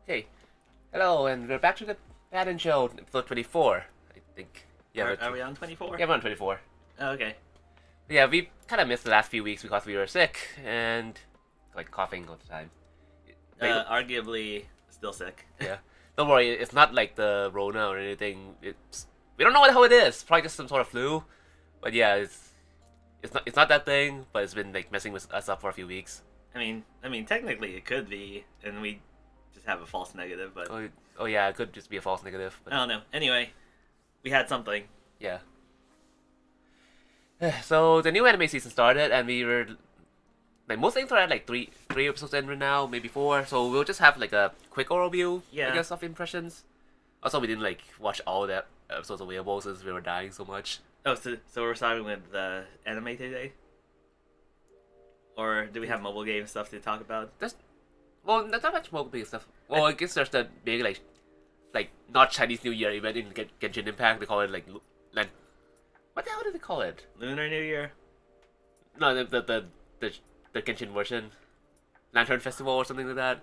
Okay, hello, and we're back to the Pattern Show, episode 24, I think. Are we on 24? Yeah, we're on 24. Oh, okay. Yeah, we kind of missed the last few weeks because we were sick and, like, coughing all the time. Arguably still sick. Yeah. Don't worry, it's not like the Rona or anything. We don't know what the hell it is. Probably just some sort of flu. But yeah, it's not that thing, but it's been, like, messing with us up for a few weeks. I mean, technically it could be, and we just have a false negative, but Oh yeah, it could just be a false negative. But I don't know. Anyway, we had something. yeah. So the new anime season started, and we were like most things are at like three episodes in right now, maybe four. So we'll just have like a quick overview, Yeah. I guess, of impressions. Also, we didn't like watch all the episodes available since we were dying so much. Oh, so we're starting with the anime today, or do we have mobile game stuff to talk about? Well, not that much mobile stuff. Well, I guess there's the big like not Chinese New Year event in Genshin Impact. They call it like what the hell do they call it? Lunar New Year. No, the Genshin version, Lantern Festival or something like that.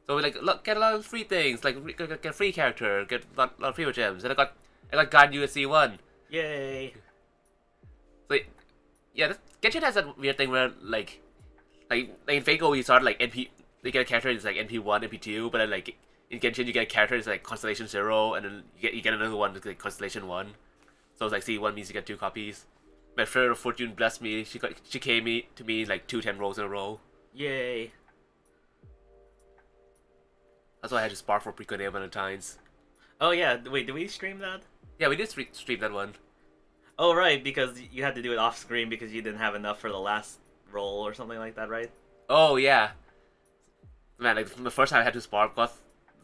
So we like get a lot of free things, like get a free character, get a lot of free gems, and I got God USC 1. Yay! So yeah, Genshin has that weird thing where like in Fako you start like NP, they get a character that's like NP1, NP2, but then like in Genshin you get a character that's like Constellation 0, and then you get another one that's like Constellation 1. So it's like C1 means you get 2 copies. My friend of fortune blessed me. She came to me like 2 10 rolls in a row. Yay! That's why I had to spark for Precon Valentine's. Oh yeah. Wait, did we stream that? Yeah, we did stream that one. Oh right, because you had to do it off screen because you didn't have enough for the last roll or something like that, right? Oh yeah, man! Like the first time I had to spark got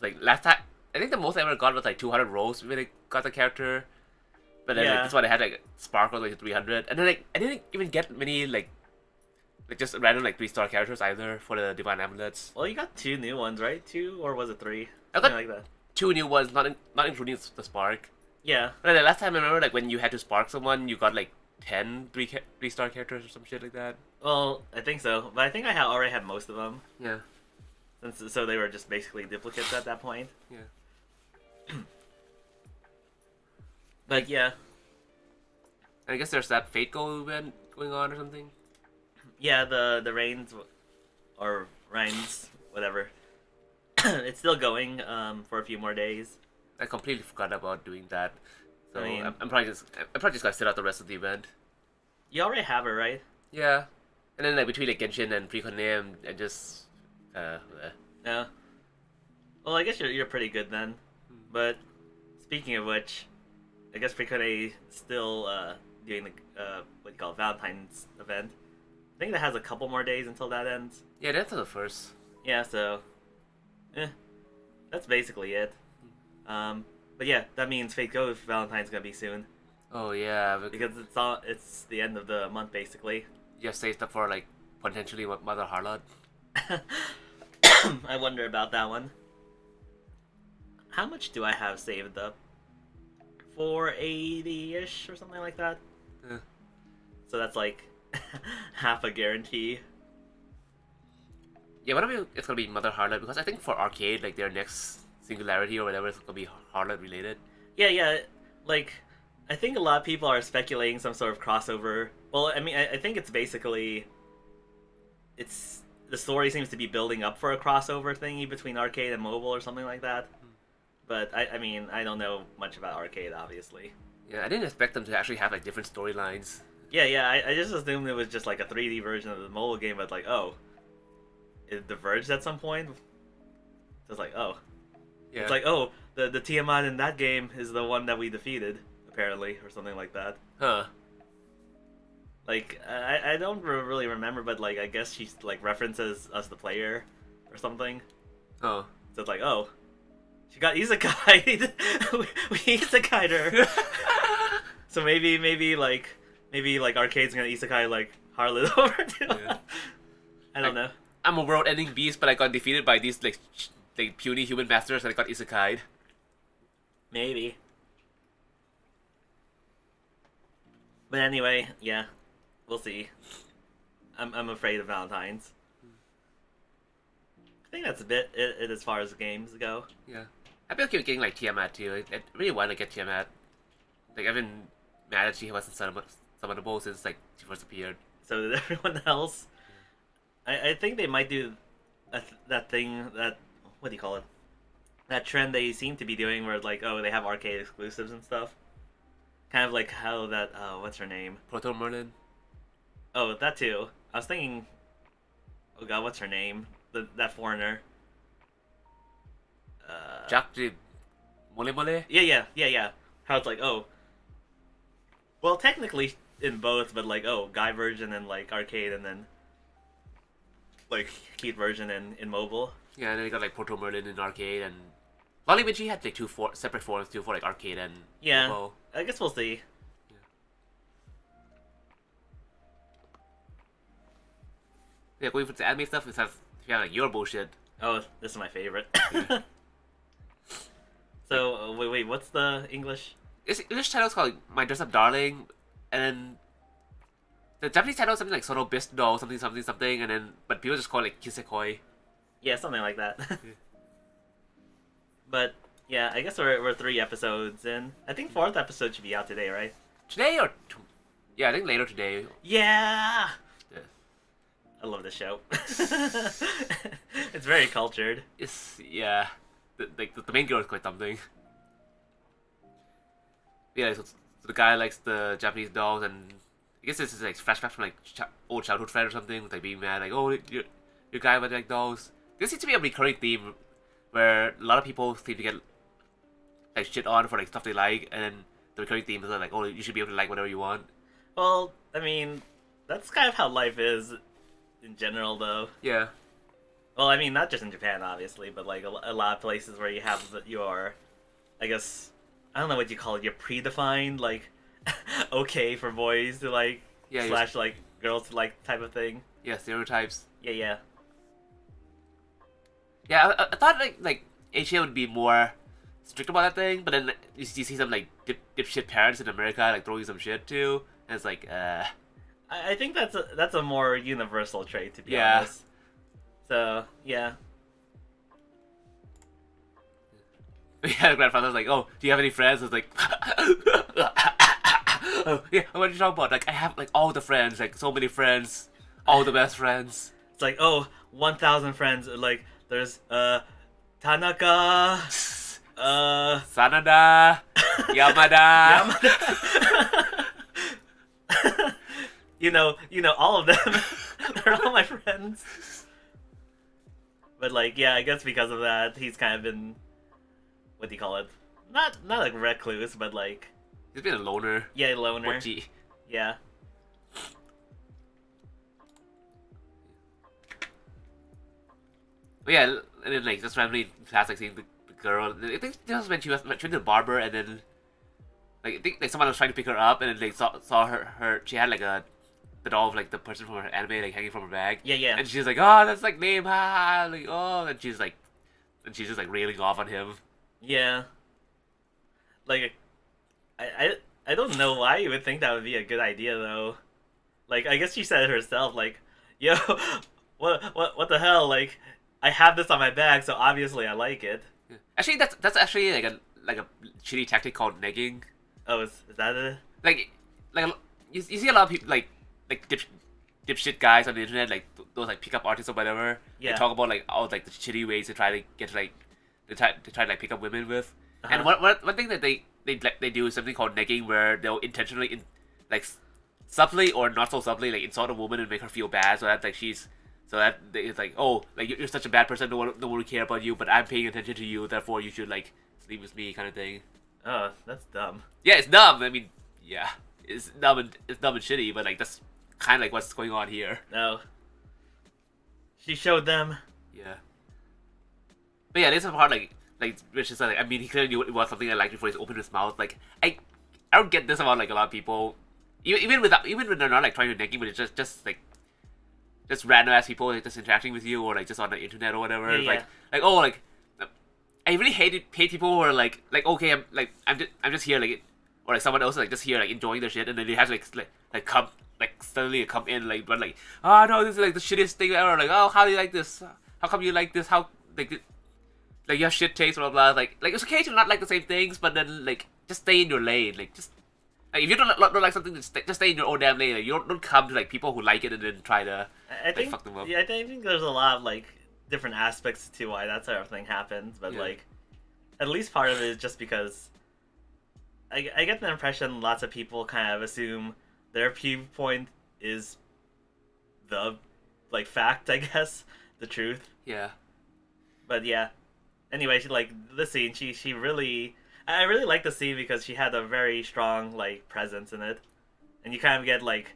like last time. I think the most I ever got was like 200 rolls when I got the character. But then like, Yeah. this one I had like spark was like 300, and then like I didn't even get many like just random like 3-star characters either for the divine amulets. Well, you got 2 new ones, right? 2 or was it 3? I Something got like that. 2 new ones, not including the spark. Yeah. But then the last time I remember, like when you had to spark someone, you got like 10 3-star characters or some shit like that. Well, I think so, but I think I already had most of them, Yeah, so they were just basically duplicates at that point. yeah. But yeah, And I guess there's that Fate Go event going on or something. yeah, the rains or rains, whatever. It's still going for a few more days. I completely forgot about doing that. So I mean- I'm probably just gonna sit out the rest of the event. You already have it, right? Yeah, and then like between like Genshin and Precon and just No. Well, I guess you're pretty good then. But speaking of which, I guess Precon still doing the what you call it, Valentine's event. I think that has a couple more days until that ends. yeah, that's the first. Yeah, so, that's basically it. But yeah, that means Fate Go Valentine's gonna be soon Oh yeah, because it's the end of the month basically. you have saved up for like potentially Mother Harlot. I wonder about that one. How much do I have saved up? 480-ish or something like that. Eh. So that's like half a guarantee. Yeah, whatever it's gonna be Mother Harlot because I think for Arcade like their next Singularity or whatever is gonna be Harlot related. Yeah, like, I think a lot of people are speculating some sort of crossover. Well, I mean, I think it's basically, the story seems to be building up for a crossover thingy between arcade and mobile or something like that. But, I mean, I don't know much about arcade, obviously. Yeah, I didn't expect them to actually have like different storylines. Yeah, I just assumed it was just like a 3D version of the mobile game, but like, oh, it diverged at some point? So it's like, oh. Yeah. It's like, oh, the Tiamat in that game is the one that we defeated, apparently, or something like that. Huh. Like, I don't really remember, but like, I guess she like references us the player or something. Oh. So it's like, oh, she got isekai'd. we isekai'd her. So maybe like Arcade's gonna isekai like Harlot over too. Yeah. I don't know. I'm a world-ending beast, but I got defeated by these like puny human masters, and I got isekai'd. Maybe. But anyway, yeah, we'll see. I'm afraid of Valentine's. think that's a bit it as far as games go. Yeah. I've been keep getting like Tiamat too. I really want to get Tiamat. Like I've been mad that she wasn't summonable since like she first appeared. So did everyone else. I think they might do that thing that what do you call it? That trend they seem to be doing where like they have arcade exclusives and stuff. Kind of like how that what's her name? Proto Merlin. Oh, that too. I was thinking. Oh god, what's her name? That foreigner. Jack the Mole Mole. Yeah. How it's like well, technically in both, but like guy version and like arcade, and then like Keith version in mobile. Yeah, and then you got like Proto Merlin in arcade, and Lolly Minchi had like separate forums too for like arcade and mobile. I guess we'll see. Yeah, going for the anime stuff is have like your bullshit. Oh, this is my favorite. Yeah. So wait, what's the English? This English title is called like, My Dress Up Darling, and then the Japanese title is something like Sono Best Doll, something, and then but people just call it like Kisekoi. Yeah, something like that. But yeah, I guess we're 3 episodes in. I think 4th episode should be out today, right? Today or yeah, I think later today. Yeah. I love this show. It's very cultured. It's yeah, the main girl is quite something. Yeah, so the guy likes the Japanese dolls, and I guess this is like flashbacks from like old childhood friend or something, with like being mad, like your guy would like dolls. This seems to be a recurring theme where a lot of people seem to get like shit on for like stuff they like, and then the recurring theme is like, you should be able to like whatever you want. Well, I mean, that's kind of how life is in general, though. Yeah. Well, I mean, not just in Japan, obviously, but like a lot of places where you have your, I guess, I don't know what you call it, your predefined, like, okay for boys to like, slash like girls to like type of thing. Yeah, stereotypes. Yeah. Yeah, I thought like Asia would be more strict about that thing, but then you see some like dipshit parents in America like throwing some shit too, and it's like I think that's a more universal trait, to be honest. So yeah. Yeah, the grandfather was like, "Oh, do you have any friends?" I was like, "Oh, yeah. What are you talking about? Like, I have like all the friends, like so many friends, all the best friends." It's like 1,000 friends. Like there's Tanaka, Sanada, Yamada. You know all of them. They're all my friends. But like, yeah, I guess because of that, he's kind of been, what do you call it? Not like recluse, but like he's been a loner. Yeah, loner. Orgy. Yeah. But yeah, and then like just randomly in class, like seeing the girl. I think this was when she went to the barber, and then like I think like someone was trying to pick her up, and then they saw her. She had like the doll of like the person from her anime like hanging from her bag. Yeah. And she's like, "Oh, that's like lame, ha!" Like, and she's just like railing off on him. Yeah. Like, I don't know why you would think that would be a good idea though. Like, I guess she said it herself. Like, yo, what the hell? Like, I have this on my bag, so obviously I like it. Yeah. Actually, that's actually like a shitty tactic called negging. Oh, is that it? Like you see a lot of people like dipshit guys on the internet, like those like pickup artists or whatever. Yeah. They talk about like all like the shitty ways to try to get to like to try to like pick up women with. Uh-huh. And one thing that they do is something called negging, where they'll intentionally subtly or not so subtly like insult a woman and make her feel bad, so that like it's like, oh, like you're such a bad person, no one will care about you, but I'm paying attention to you, therefore you should like sleep with me, kind of thing. Oh, that's dumb. Yeah, it's dumb. I mean, yeah, it's dumb and shitty, but like that's kind of like what's going on here. No. She showed them. Yeah. But yeah, there's a part like Rich is like, I mean, he clearly knew it was something I liked before he opened his mouth. Like, I don't get this about like a lot of people, even when they're not like trying to neg you, but it's just random ass people like just interacting with you, or like just on the internet or whatever. Yeah. Like I really hate people who are like okay, I'm just here like, or like someone else is like just here like enjoying their shit, and then they have to like suddenly come in like, but like, oh no, this is like the shittiest thing ever. Like, oh, how do you like this? How how come you like this? How like you have shit taste, blah blah. Like it's okay to not like the same things, but then like just stay in your lane. Like just like if you don't like something, just stay in your own damn lane. Like, you don't come to like people who like it and then try to I think fuck them up. yeah, I think there's a lot of like different aspects to why that sort of thing happens, but like at least part of it is just because I get the impression lots of people kind of assume their viewpoint is the like fact, I guess, the truth. Yeah. But yeah. Anyway, she like the scene. She really, I really like the scene because she had a very strong like presence in it, and you kind of get like,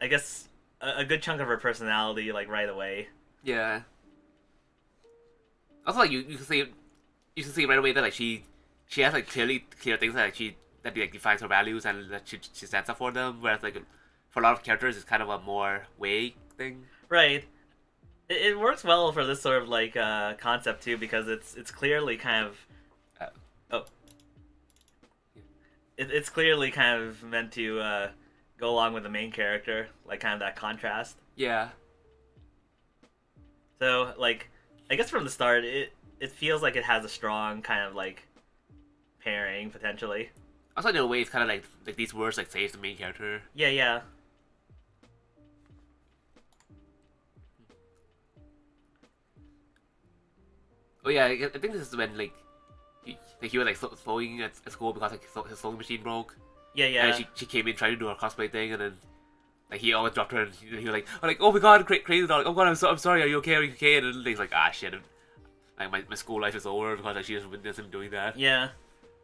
I guess, a good chunk of her personality like right away. Yeah. Also, like you can see right away that like she has like clear things that like defines her values and that she stands up for them. Whereas like for a lot of characters, it's kind of a more vague thing. Right. It works well for this sort of like concept too because it's clearly kind of it's clearly kind of meant to go along with the main character, like kind of that contrast. Yeah. So like I guess from the start it feels like it has a strong kind of like pairing potentially. Also, in a way, it's kind of like these words like saves the main character. Yeah, yeah. Oh yeah, I think this is when like he was like throwing at school because like his sewing machine broke. Yeah, yeah. And she came in trying to do her cosplay thing, and then like he always dropped her, and he was like, oh my god, crazy dog, oh god, I'm sorry, are you okay? And then he's like, ah shit, like my school life is over because like she just witnessed him doing that. Yeah,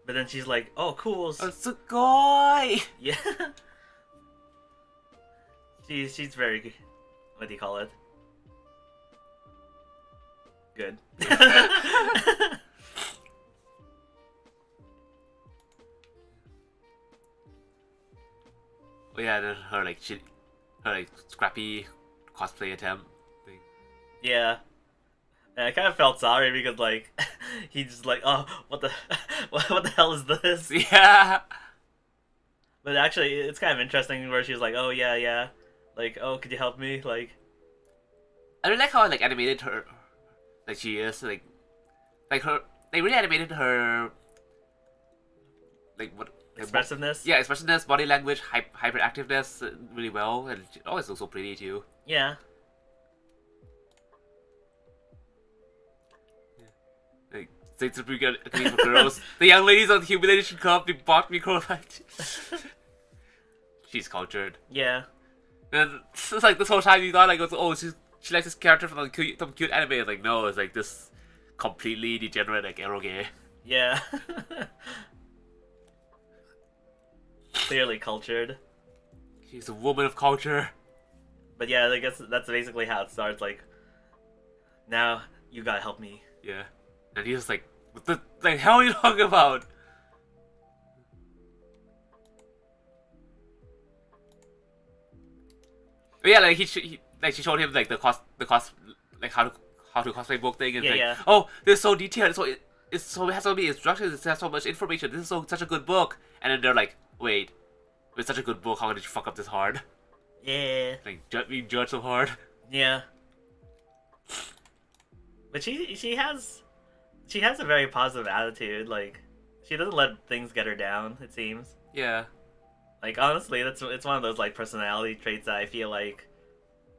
but then she's like, oh cool. Sugoi! Yeah. She's very, what do you call it? Good. Oh yeah, then her like scrappy cosplay attempt thing. Yeah. And I kind of felt sorry because like he's just like, oh, what the what the hell is this? Yeah. But actually, it's kind of interesting where she's like, oh yeah, like, oh, could you help me? Like, I really like how like animated her, like she is like her. They really animated her, like what expressiveness. Yeah, expressiveness, body language, hyperactiveness, really well, and she always looks so pretty too. Yeah. Like, since we get a for girls, the young ladies on the humiliation cup, they bought me like she's cultured. Yeah. And it's like this whole time you thought like, oh, she likes this character from some cute anime. It's like, no, it's like this completely degenerate like eroge. Yeah. Clearly cultured. She's a woman of culture. But yeah, I guess that's basically how it starts. Like, now you gotta help me. Yeah, and he's just like, what the hell are you talking about? But yeah, like she showed him like the cost like how to cosplay book thing, and oh, this is so detailed, so it has so many instructions, it has so much information. This is such a good book, and then they're like, wait, it's such a good book. How did you fuck up this hard? Yeah. Like being judged so hard. Yeah. But she has a very positive attitude. Like, she doesn't let things get her down. It seems. Yeah. Like, honestly, it's one of those like personality traits that I feel like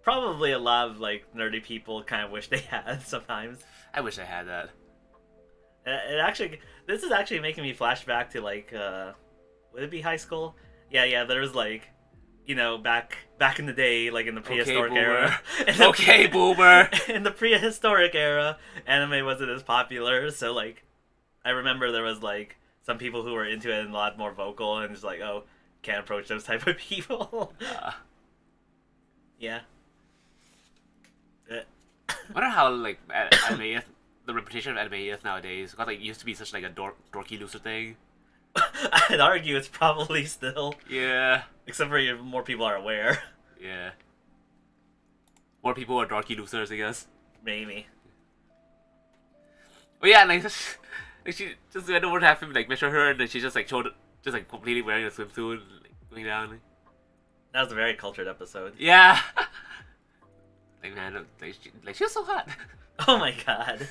probably a lot of like nerdy people kind of wish they had sometimes. I wish I had that. This is actually making me flash back to like would it be high school? Yeah. There was like, you know, back in the day, like in the prehistoric era. Okay, boomer. In the prehistoric era, anime wasn't as popular, so like, I remember there was like some people who were into it and a lot more vocal, and just like, oh, can't approach those type of people. Yeah. I wonder how like anime is, the reputation of anime is nowadays. Because like it used to be such like a dorky loser thing. I'd argue it's probably still. Yeah. Except for more people are aware. Yeah. More people are dorky losers, I guess. Maybe. Oh yeah, like she just went over to have him like measure her, and then she just like completely wearing a swimsuit, like, going down. That was a very cultured episode. Yeah. Like man, she was so hot. Oh my god.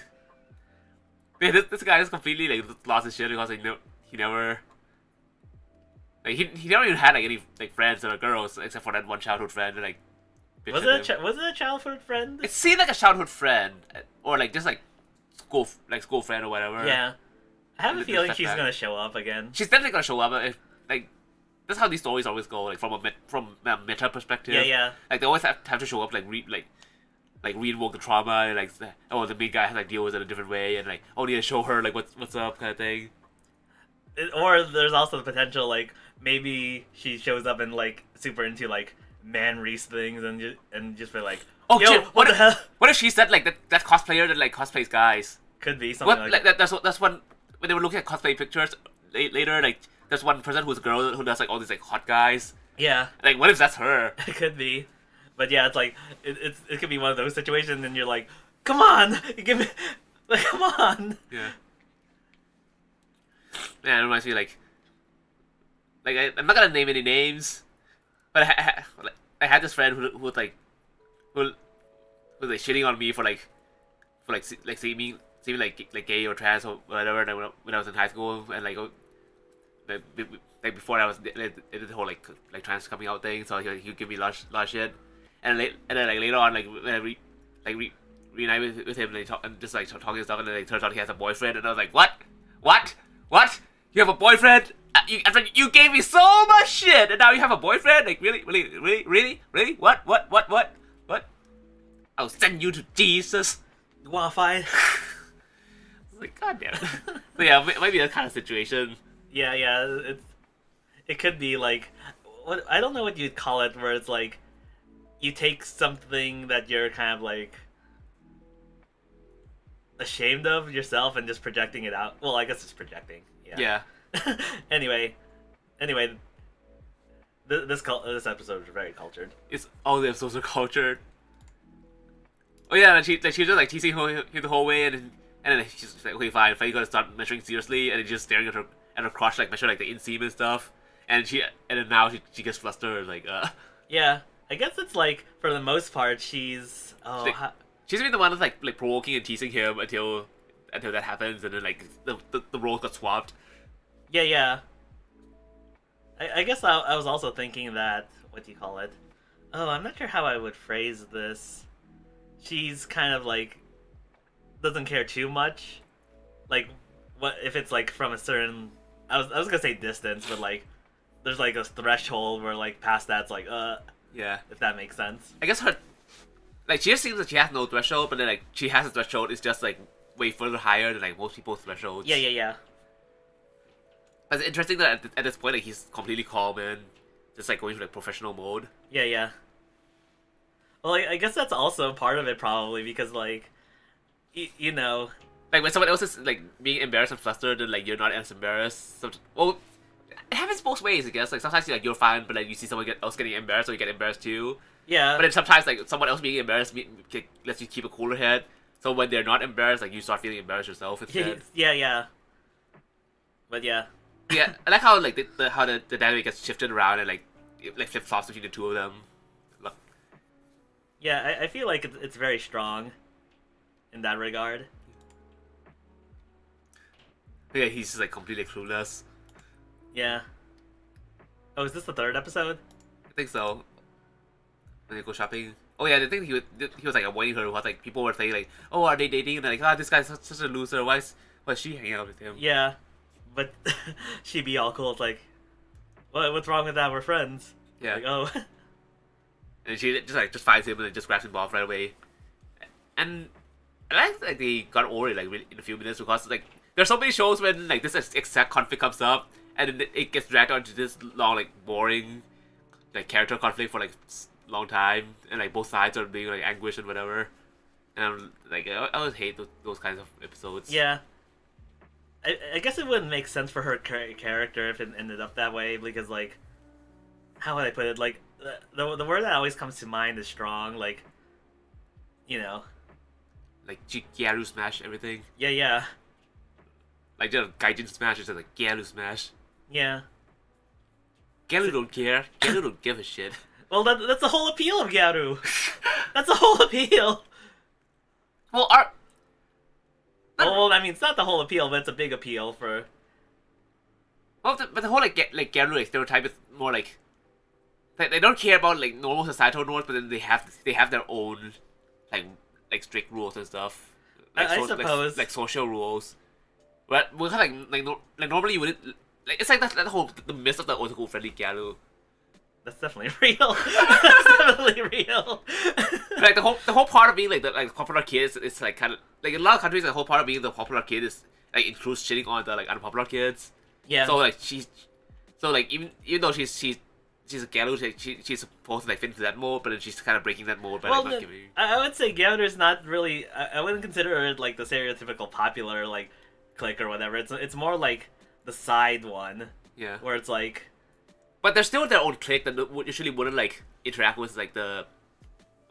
Man, this guy is completely like lost his shit because he never like he never even had like any like friends or girls except for that one childhood friend that like Was bitched at it him. was it a childhood friend? It seemed like a childhood friend or like just like school friend or whatever. Yeah. I have a It feeling affect she's that. gonna show up again. She's definitely gonna show up. If like that's how these stories always go. Like from a meta perspective. Yeah, yeah. Like they always have to show up like reinvoke the trauma and like the main guy has like deal with it a different way and like need to show her like what's up kind of thing. Or there's also the potential like maybe she shows up and like super into like man race things and just be like, Oh yo, shit! what the hell? What if she said like that cosplayer that like cosplays guys? Could be something What like like that's one when they were looking at cosplay pictures later like there's one person who's a girl who does like all these like hot guys. Yeah, Like what if that's her? it could be. But yeah, it's like it could be one of those situations, and you're like, come on, give me, like, come on. Yeah. Yeah, it reminds me like I'm not gonna name any names, but I had this friend who was like who was like shitting on me for seeming like gay or trans or whatever. And when I was in high school and like before I was did the whole like trans coming out thing, so he would give me a lot of shit. And then like later on like when I reunited with him and just like talking and stuff, and then it turns out he has a boyfriend, and I was like, what? You have a boyfriend? You gave me so much shit, and now you have a boyfriend? Like really? What? I'll send you to Jesus. You wanna fight? Like god damn it. So yeah, it might be that kind of situation. Yeah, it could be like, what I don't know what you'd call it, where it's like you take something that you're kind of like ashamed of yourself and just projecting it out. Well, I guess it's projecting. Yeah. Anyway, this episode is very cultured. It's all the episodes are cultured. Oh yeah, and she was just like teasing him the whole way, and then she's like, okay, fine, you gotta start measuring seriously, and then just staring at her crotch, like measure like the inseam and stuff, and then now she gets flustered, like Yeah, I guess it's like for the most part she's she's been the one that's like provoking and teasing him until that happens, and then like the roles got swapped. Yeah. I guess I was also thinking that, what do you call it? Oh, I'm not sure how I would phrase this. She's kind of like doesn't care too much. Like, what if it's like from a certain I was gonna say distance, but like there's like a threshold where like past that's like Yeah, if that makes sense. I guess her like she just seems like she has no threshold, but then like she has a threshold. It's just like way further higher than like most people's thresholds. Yeah. But it's interesting that at this point like he's completely calm and just like going through like professional mode. Yeah. Well, I guess that's also part of it probably because like you know. Like when someone else is like being embarrassed and flustered, and like you're not as embarrassed. Well, it happens both ways, I guess. Like sometimes you're fine, but like you see someone else getting embarrassed, so you get embarrassed too. Yeah. But then sometimes like someone else being embarrassed lets you keep a cooler head. So when they're not embarrassed, like you start feeling embarrassed yourself instead. Yeah. But yeah. Yeah, I like how like the dynamic gets shifted around and like flip flops between the two of them. Look. Yeah, I feel like it's very strong in that regard. Yeah, he's just like completely clueless. Yeah. Oh, is this the third episode? I think so. When they go shopping. Oh yeah, the thing he was like avoiding her was like people were saying like, oh, are they dating? And like, this guy's such a loser. Why is she hanging out with him? Yeah, but she'd be all cool. It's like, what's wrong with that? We're friends. Yeah. Like, oh. And she just finds him and then just grabs him off right away. And I like they got over it like really in a few minutes because like there's so many shows when like this exact conflict comes up and then it gets dragged on to this long like boring like character conflict for like long time and like both sides are being like anguished and whatever. And like I always hate those kinds of episodes. Yeah. I guess it wouldn't make sense for her character if it ended up that way because like, how would I put it? Like the word that always comes to mind is strong. Like, you know. Like Gyaru smash everything. Yeah. Like the Gaijin smash is just like Gyaru smash. Yeah. Gyaru don't care. Gyaru don't give a shit. Well, that's the whole appeal of Gyaru. That's the whole appeal. Well, Well, I mean, it's not the whole appeal, but it's a big appeal for. but the whole like Gyaru like stereotype is more like they don't care about like normal societal norms, but then they have their own like strict rules and stuff. Like, I suppose like social rules. But we kind of like normally you wouldn't like it's like that whole the myth of the otaku friendly Gyaru. that's definitely real. That's definitely real. Like the whole part of being like the popular kid is like kind of like in a lot of countries the whole part of being the popular kid is like includes shitting on the like unpopular kids. Yeah. So like even though she's a Gyaru, she's supposed to like fit into that mold, but then she's kind of breaking that mold by Well, like not giving. I would say Gyaru's not really. I wouldn't consider it like the stereotypical popular like clique or whatever. It's more like the side one. Yeah. Where it's like. But they're still their own clique that usually wouldn't like interact with like the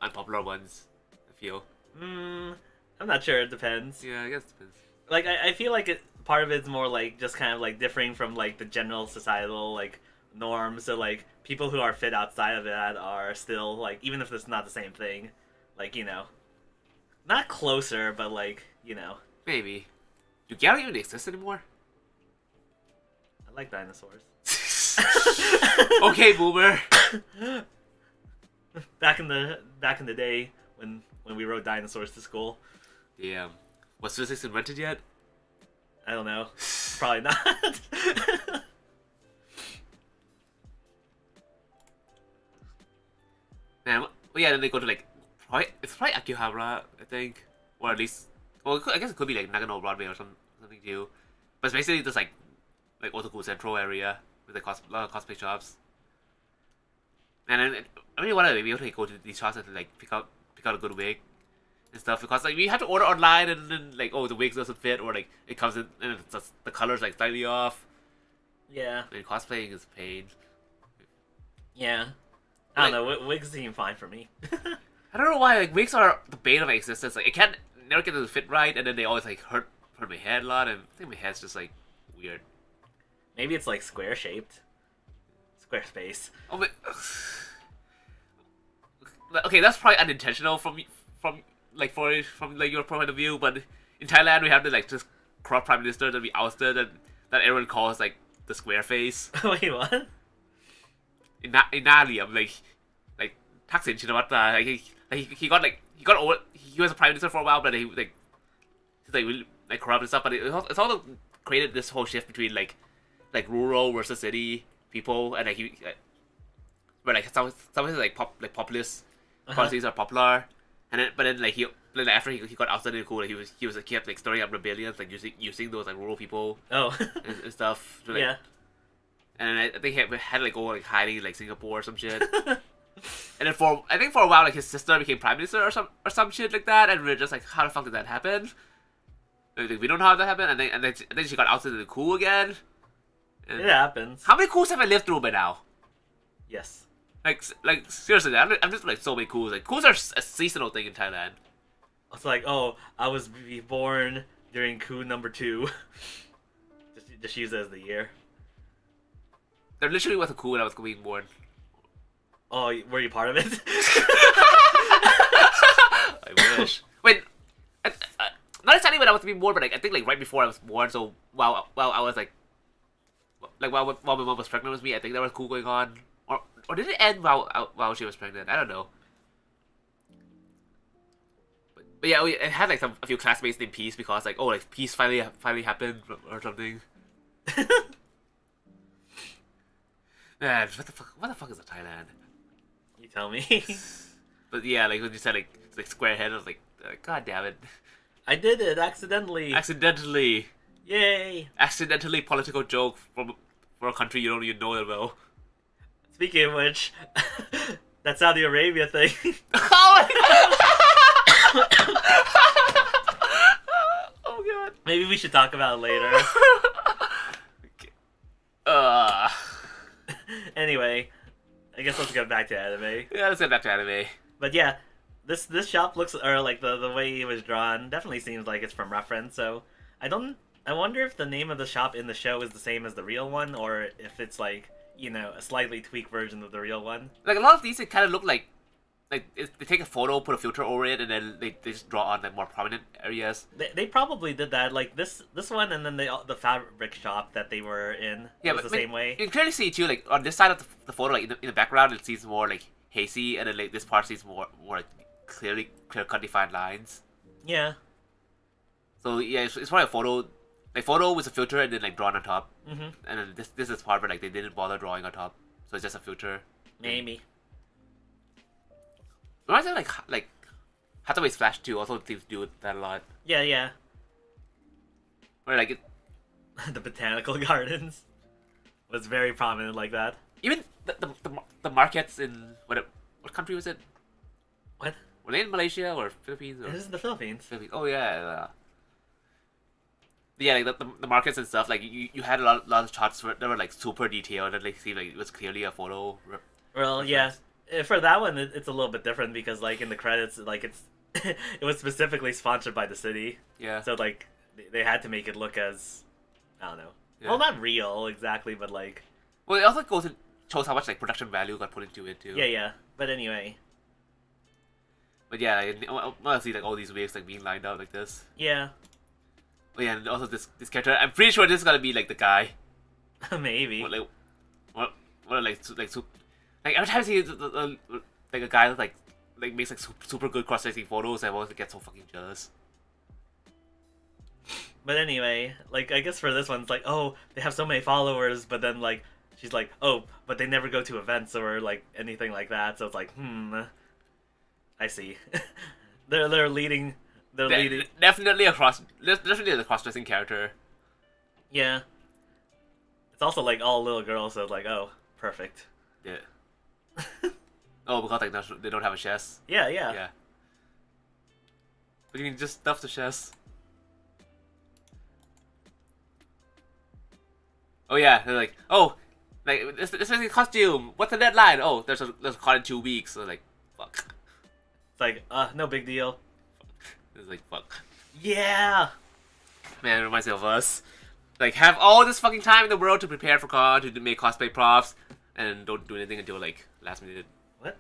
unpopular ones. I feel. I'm not sure. It depends. Yeah, I guess it depends. Like I feel like part of it's more like just kind of like differing from like the general societal like norms. So like people who are fit outside of that are still like even if it's not the same thing, like not closer, but like Maybe. Do Gyaru even exist anymore? I like dinosaurs. Okay, boomer. Back in the day when we rode dinosaurs to school. Damn. Was physics invented yet? I don't know. Probably not. Man, well, yeah, then they go to like it's probably Akihabara, I think, or at least, well, I guess it could be like Nagano Broadway or something too. But it's basically just like Otaku Central area with a lot of cosplay shops. And then I really want to be able to go to these shops and like pick out a good wig and stuff because like we have to order online and then like the wig doesn't fit or like it comes in and it's just, the color's like slightly off. Yeah. I mean, cosplaying is pain. Yeah. I don't know. Wigs seem fine for me. I don't know why like wigs are the bane of my existence. Like I can't never get them to fit right, and then they always like hurt my head a lot, and I think my head's just like weird. Maybe it's like square shaped. Squarespace. Oh, but okay, that's probably unintentional from your point of view. But in Thailand, we have the like just corrupt prime minister that we ousted, and that everyone calls like the square face. Wait, what? In Nalium, like Thaksin Shinawatra, he got over. He was a prime minister for a while, but he's really like corrupt and stuff. But it's also created this whole shift between like rural versus city people, and like where like some of his like populist policies are popular, and then after he got ousted in cool, like, he kept like stirring up rebellions, like using those like rural people and stuff. To, like, yeah. And I think he had like go like hiding in like Singapore or some shit. And then for a while like his sister became prime minister or some shit like that, and we're just like, how the fuck did that happen? Like, we don't know how that happened, and then she got ousted in the coup again. And It happens. how many coups have I lived through by now? Yes. Like seriously, I'm just like so many coups. Like coups are a seasonal thing in Thailand. It's like, oh, I was born during coup number 2. just use it as the year. There literally was a coup when I was being born. Oh, were you part of it? I wish. Wait, not exactly when I was being born, but like I think like right before I was born. So while I was like while my mom was pregnant with me, I think there was a coup going on. Or did it end while she was pregnant? I don't know. But yeah, it had like a few classmates named Peace because like like peace finally happened or something. Man, what the fuck is a Thailand? You tell me. But yeah, like when you said like it's like square head, I was like, God damn it! I did it accidentally. Accidentally political joke from for a country you don't even know about. Speaking of which, that Saudi Arabia thing. Oh god. Maybe we should talk about it later. Anyway, I guess let's go back to anime. Yeah, let's get back to anime. But yeah, this shop looks, or like the way it was drawn, definitely seems like it's from reference. So I wonder if the name of the shop in the show is the same as the real one, or if it's like a slightly tweaked version of the real one. Like a lot of these, it kind of look like they take a photo, put a filter over it, and then they just draw on like more prominent areas. They probably did that, like this one, and then the fabric shop that they were in was the same way. You can clearly see too, like on this side of the photo, like in the background, it seems more like hazy, and then like this part seems more like clear cut defined lines. Yeah. So yeah, it's probably a photo. Like photo with a filter and then like drawn on top, Mm-hmm. and then this is part where like they didn't bother drawing on top, so it's just a filter. Maybe. Reminds me of like Hathaway's Flash 2 also seems to do that a lot. Yeah. Where like it, The botanical gardens was very prominent like that. even the markets in what country was it? What? Were they in Malaysia or Philippines? Or This is the Philippines. Philippines? Oh yeah. Yeah, like the markets and stuff. Like you had a lot of shots that were like super detailed and like seemed like it was clearly a photo. Well, yeah. For that one, it's a little bit different because, like, in the credits, like, it's it was specifically sponsored by the city. Yeah. So, like, they had to make it look as, I don't know. Yeah. Well, not real exactly, but, like... Well, it also goes and shows how much, like, production value got put into it, too. Yeah. But anyway. But yeah, I want to see, like, all these waves, like, being lined out like this. Yeah. Oh yeah, and also this character, I'm pretty sure this is gonna be, like, the guy. Maybe. What, like every time I see like a guy that like makes like super good cross-stitching photos, I always get so fucking jealous. But anyway, like, I guess for this one, it's like, oh, they have so many followers, but then, like, she's like, oh, but they never go to events or, like, anything like that, so it's like, I see. they're leading... Definitely the cross-dressing character. Yeah. It's also, like, all little girls, so it's like, oh, perfect. Yeah. Oh, because like they don't have a chest. Yeah. Yeah. But you can just stuff the chest. Oh yeah, they're like, oh, like this is a costume. What's the deadline? Oh, there's a con in 2 weeks. So like, fuck. It's like, no big deal. It's like fuck. Yeah. Man, it reminds me of us. Like, have all this fucking time in the world to prepare for con, to make cosplay props, and don't do anything until like last minute. What?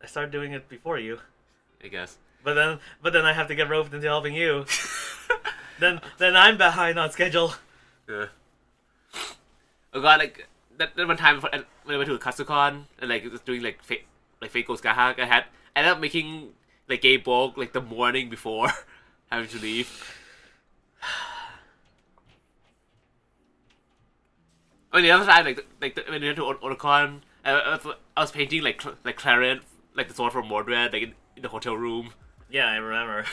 I started doing it before you. I guess. But then I have to get roped into helping you. then I'm behind on schedule. Yeah. Oh god, like that one time when I went to a Katsucon and like was doing like fake ghost gahak, I ended up making like gay bulk like the morning before having to leave. On the other side, when we went to Otakon, I was painting like Clarent, like the sword from Mordred, like in the hotel room. Yeah, I remember.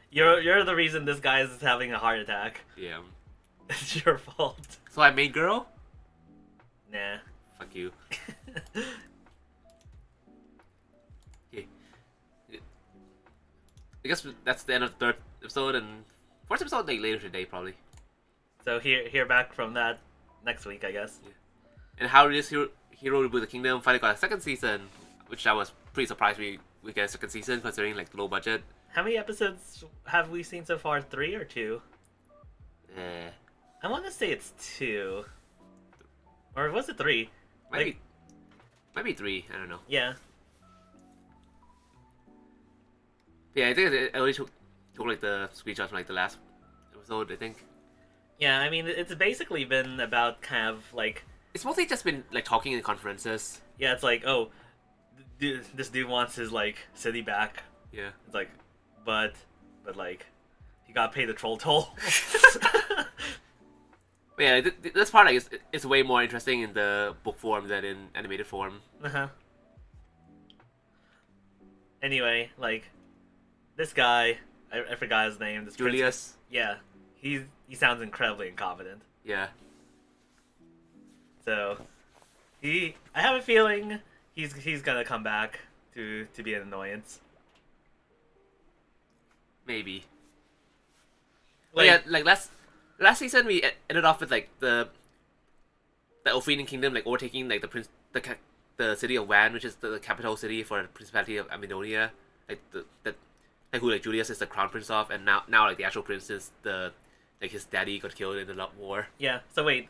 You're the reason this guy is having a heart attack. Yeah. It's your fault. So I made girl? Nah. Fuck you. Okay. I guess that's the end of the third episode, and fourth episode like later today probably. So hear back from that next week, I guess. Yeah. And how did this Hero Reboot the Kingdom finally got a second season, which I was pretty surprised we get a second season considering like the low budget. How many episodes have we seen so far? 3 or 2? I want to say it's 2. Or was it 3? Might be 3, I don't know. Yeah. Yeah, I think I only took like the screenshots from like the last episode, I think. Yeah, I mean, it's basically been about kind of like... It's mostly just been like talking in conferences. Yeah, it's like, oh, this dude wants his like city back. Yeah. It's like, but like, he gotta pay the troll toll. But yeah, this part like is way more interesting in the book form than in animated form. Anyway, like, this guy, I forgot his name. This Julius. Yeah, he sounds incredibly incompetent. Yeah. So, I have a feeling he's gonna come back to be an annoyance. Maybe. Like, yeah, like last season we ended off with like the Ophidian Kingdom like overtaking like the city of Wan, which is the capital city for the Principality of Aminonia, like who like Julius is the crown prince of, and now like the actual prince is his daddy got killed in the war. Yeah. So wait,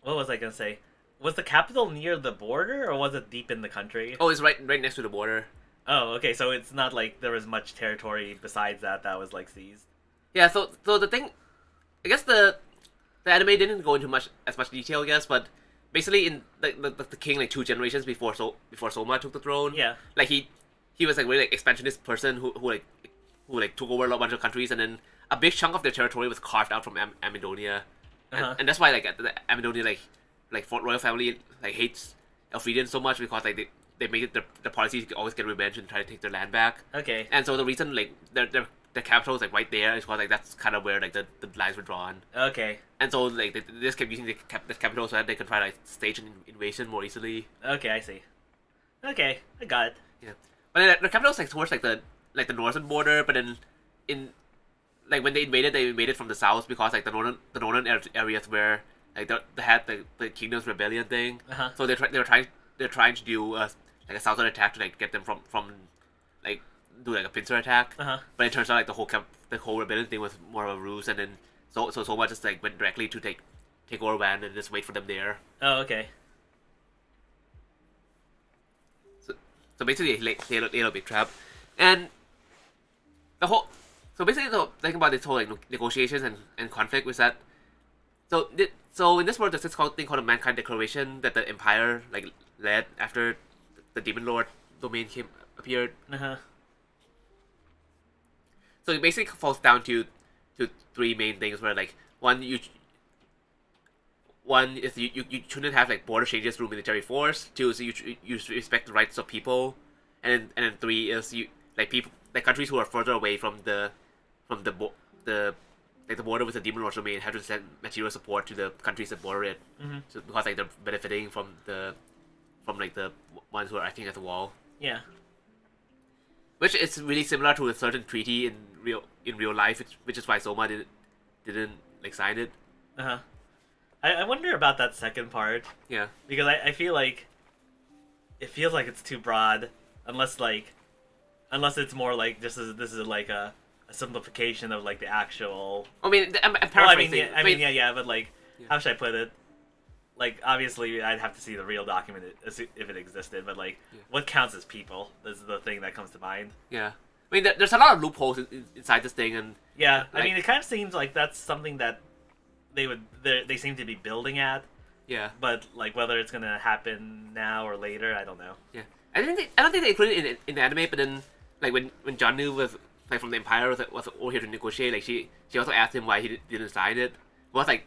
what was I gonna say? Was the capital near the border or was it deep in the country? Oh, it's right next to the border. Oh, okay. So it's not like there was much territory besides that was like seized. Yeah. So the thing, I guess the anime didn't go into as much detail, I guess, but basically in the king like 2 generations before Soma took the throne. Yeah. Like he was like really like expansionist person who like took over a bunch of countries, and then a big chunk of their territory was carved out from Amidonia, and that's why like the Amidonia like royal family like hates Elfridian so much because like they make it their policy to always get revenge and try to take their land back. Okay. And so the reason like their capital is like right there is because like that's kind of where like the lines were drawn. Okay. And so like they just kept using the capital so that they could try to like stage an invasion more easily. Okay, I see. Okay, I got it. Yeah, but then the capital is like towards like the northern border, but then in like when they invaded from the south because like the northern areas where like they had the kingdom's rebellion thing. So they're trying to do like a southern attack to like get them from like do like a pincer attack. But it turns out like the whole rebellion thing was more of a ruse, and then so much just like went directly to take over Van and just wait for them there. Oh, okay. So basically they laid a big trap, and the whole so basically the thing about this whole like negotiations and conflict was that so in this world there's this thing called a Mankind Declaration that the Empire like led after the Demon Lord domain appeared. So it basically falls down to 3 main things where like one is you shouldn't have like border changes through military force. 2 is you respect the rights of people, and then 3 is you like people like countries who are further away from the like the border with the Demon Lord domain have to send material support to the countries that border it, so, because like they're benefiting from like the ones who are acting as a wall. Yeah. Which is really similar to a certain treaty in real life, which is why Soma didn't like sign it. I wonder about that second part. Yeah. Because I feel like it feels like it's too broad, unless it's more like this is like a simplification of like the actual. I mean, I'm Well, paraphrasing. I mean, yeah, but like, how should I put it? Like, obviously, I'd have to see the real document if it existed, but like, what counts as people is the thing that comes to mind. Yeah. I mean, there's a lot of loopholes inside this thing, and yeah, like, I mean, it kind of seems like that's something that they seem to be building at. Yeah. But like, whether it's gonna happen now or later, I don't know. Yeah. I don't think they included it in the anime, but then like when Janu was like from the Empire was over here to negotiate, like she also asked him why he didn't sign it. Was like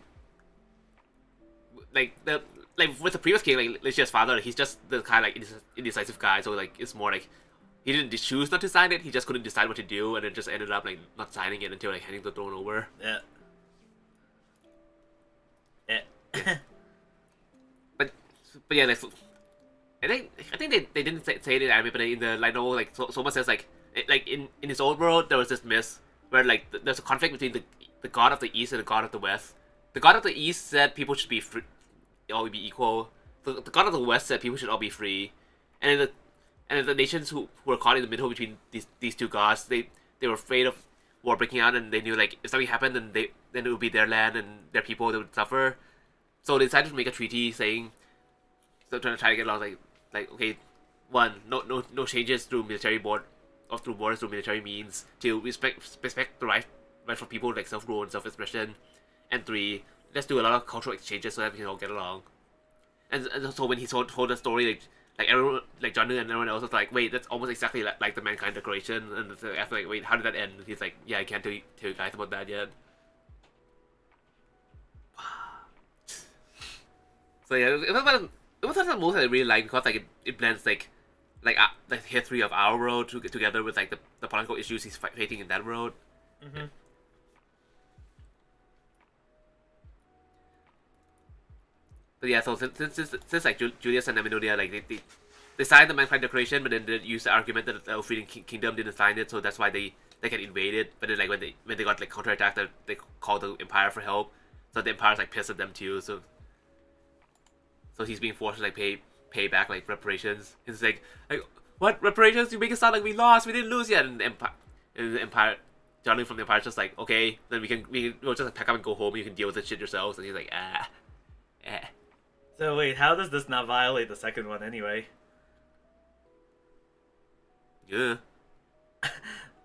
with the previous king, like Lucia's father, he's just the kind of like indecisive guy. So like it's more like he didn't choose not to sign it. He just couldn't decide what to do, and it just ended up like not signing it until like handing the throne over. Yeah. Yeah. But yeah, like, I think they didn't say it in the anime, but in the light novel, like Soma says like in his old world there was this myth where like there's a conflict between the god of the east and the god of the west. The god of the east said people should be free, all be equal. The god of the west said people should all be free, and then the nations who were caught in the middle between these 2 gods, they were afraid of war breaking out, and they knew like if something happened, then it would be their land and their people that would suffer. So they decided to make a treaty saying, so trying to try to get along like okay, 1, no changes through military through borders through military means. 2, respect the right for people like self-rule and self-expression, and 3, let's do a lot of cultural exchanges so that we can all get along. And so when he told the story, like everyone, like John and everyone else was like, wait, that's almost exactly like the Mankind Declaration. And so after like, wait, how did that end? And he's like, yeah, I can't tell you guys about that yet. So yeah, it was one of the most I really like because like it blends like the history of our world together with like the political issues he's facing in that world. Mm-hmm. But yeah, so since like Julius and Aminodia like they signed the Mankind Declaration, but then they used the argument that the Elfridian Kingdom didn't sign it, so that's why they get invaded. But then like when they got like counterattacked, they called the Empire for help. So the Empire's like pissed at them too. So he's being forced to like pay back like reparations. It's like what reparations? You make it sound like we lost. We didn't lose yet. And the Empire, Johnny from the Empire's just like, okay, then we'll just like, pack up and go home. And you can deal with this shit yourselves. And he's like, So wait, how does this not violate the second one anyway? Yeah.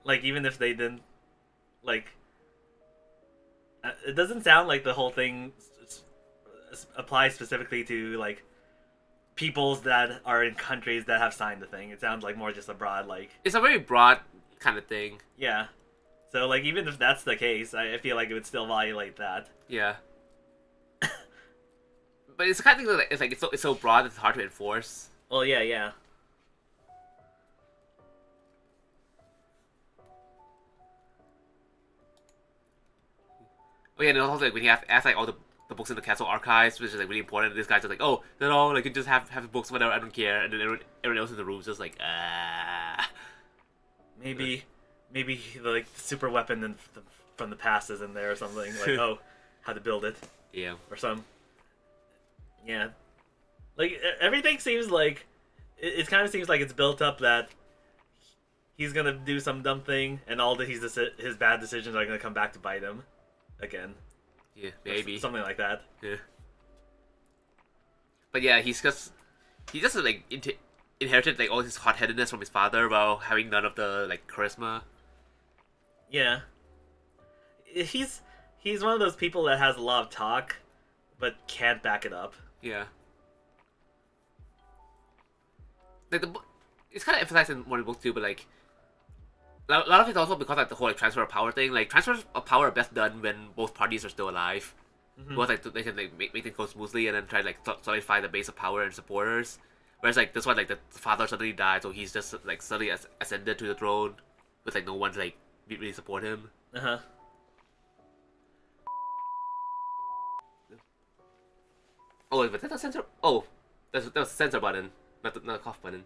Like even if they didn't, like, it doesn't sound like the whole thing applies specifically to like peoples that are in countries that have signed the thing. It sounds like more just a broad like. It's a very broad kind of thing. Yeah. So like even if that's the case, I feel like it would still violate that. Yeah. But it's the kind of thing that it's so broad it's hard to enforce. Well, yeah, yeah. Oh yeah, and also like when he asks like all the books in the castle archives, which is like really important. This guy's just like, oh no, like you just have the books, whatever. I don't care. And then everyone else in the room is just like, ah. Maybe the like super weapon from the past is in there or something. Like oh, how to build it. Yeah. Or some. Yeah. Like everything seems like it kind of seems like it's built up that he's gonna do some dumb thing, and all his bad decisions are gonna come back to bite him again. Yeah, maybe something like that. Yeah. But yeah, he just like inherited like all his hot-headedness from his father while having none of the like charisma. Yeah. He's one of those people that has a lot of talk, but can't back it up. Yeah. Like it's kind of emphasized in one book too, but like a lot of it's also because like the whole like transfer of power thing. Like transfers of power are best done when both parties are still alive. Mm-hmm. Because like they can like make things go smoothly and then try to like solidify the base of power and supporters. Whereas like this one, like the father suddenly died, so he's just like suddenly ascended to the throne with like no one to like really support him. Uh huh. Oh, but that's a censor. Oh, that was a censor button, not a cough button.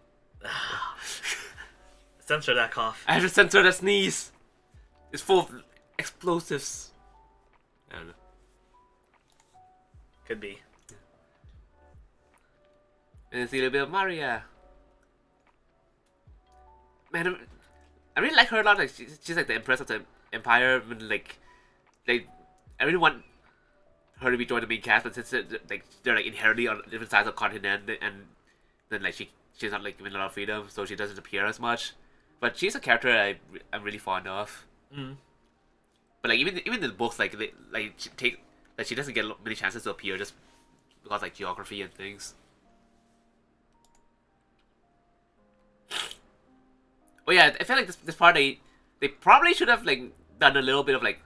Censor that cough. I have to censor that sneeze. It's full of explosives. I don't know. Could be. And then see a little bit of Maria. Man, I really like her a lot. Like she's like the empress of the empire. I mean, like I really want her to be joined the main cast, but since they're like inherently on different sides of the continent, and then like she's not like given a lot of freedom, so she doesn't appear as much. But she's a character I'm really fond of. Mm. But like even in the books, like she doesn't get many chances to appear just because like geography and things. Oh yeah, I feel like this part they probably should have like done a little bit of like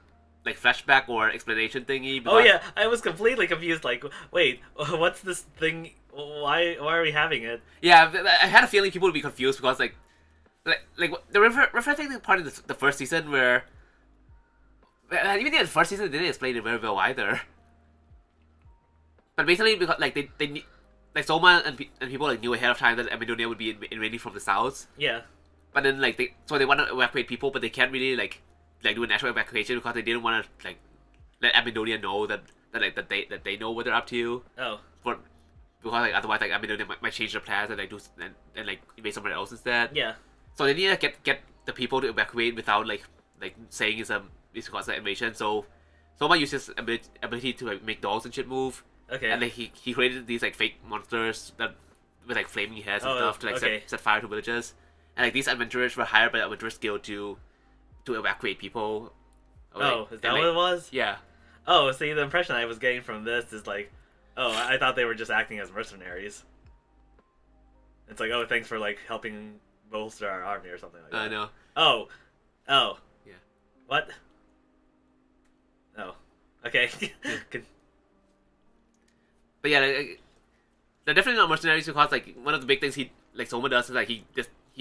flashback or explanation thingy. Oh yeah, I was completely confused. Like, wait, what's this thing? Why are we having it? Yeah, I had a feeling people would be confused because like the referencing part of the first season where even in the first season they didn't explain it very well either. But basically because like they like Soma and people like knew ahead of time that Amadonia would be invading from the south. Yeah. But then like they want to evacuate people, but they can't really like do a natural evacuation because they didn't want to like let Amadonia know that they know what they're up to. Oh. Because like otherwise like Amadonia might change their plans and like do and like invade somewhere else instead. Yeah. So they need to get the people to evacuate without like saying it's because of invasion. So Soma uses ability to like make dogs and shit move. Okay. And like he created these like fake monsters that with like flaming heads and stuff to like set fire to villages. And like these adventurers were hired by the Adventurers Guild to evacuate people. Oh, is that what it was? Yeah. Oh, see, the impression I was getting from this is like, oh, I thought they were just acting as mercenaries. It's like, oh, thanks for like helping bolster our army or something like that. I know. Oh. Yeah. What? Oh. Okay. But yeah, they're definitely not mercenaries because like one of the big things Soma does is like he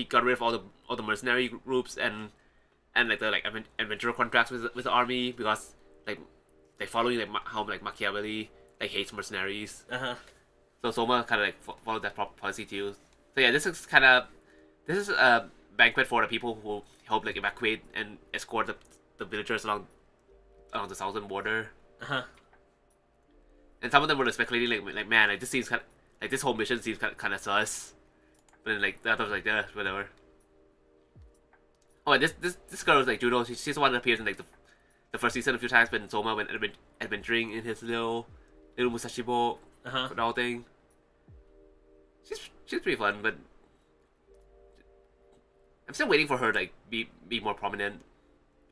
got rid of all the mercenary groups and like the like adventurer contracts with the army because like they following like how like Machiavelli like hates mercenaries. So Soma kind of like followed that policy too. So yeah, this is a banquet for the people who help like evacuate and escort the villagers along the southern border. And some of them were speculating like man, like this seems kind of, like this whole mission seems kind of sus. But then like the others like whatever. Oh, and this girl was like Juno. She's the one that appears in like the first season a few times when Soma went adventuring in his little Musashi boat. Uh-huh. for the whole thing. She's pretty fun, but I'm still waiting for her to like be more prominent.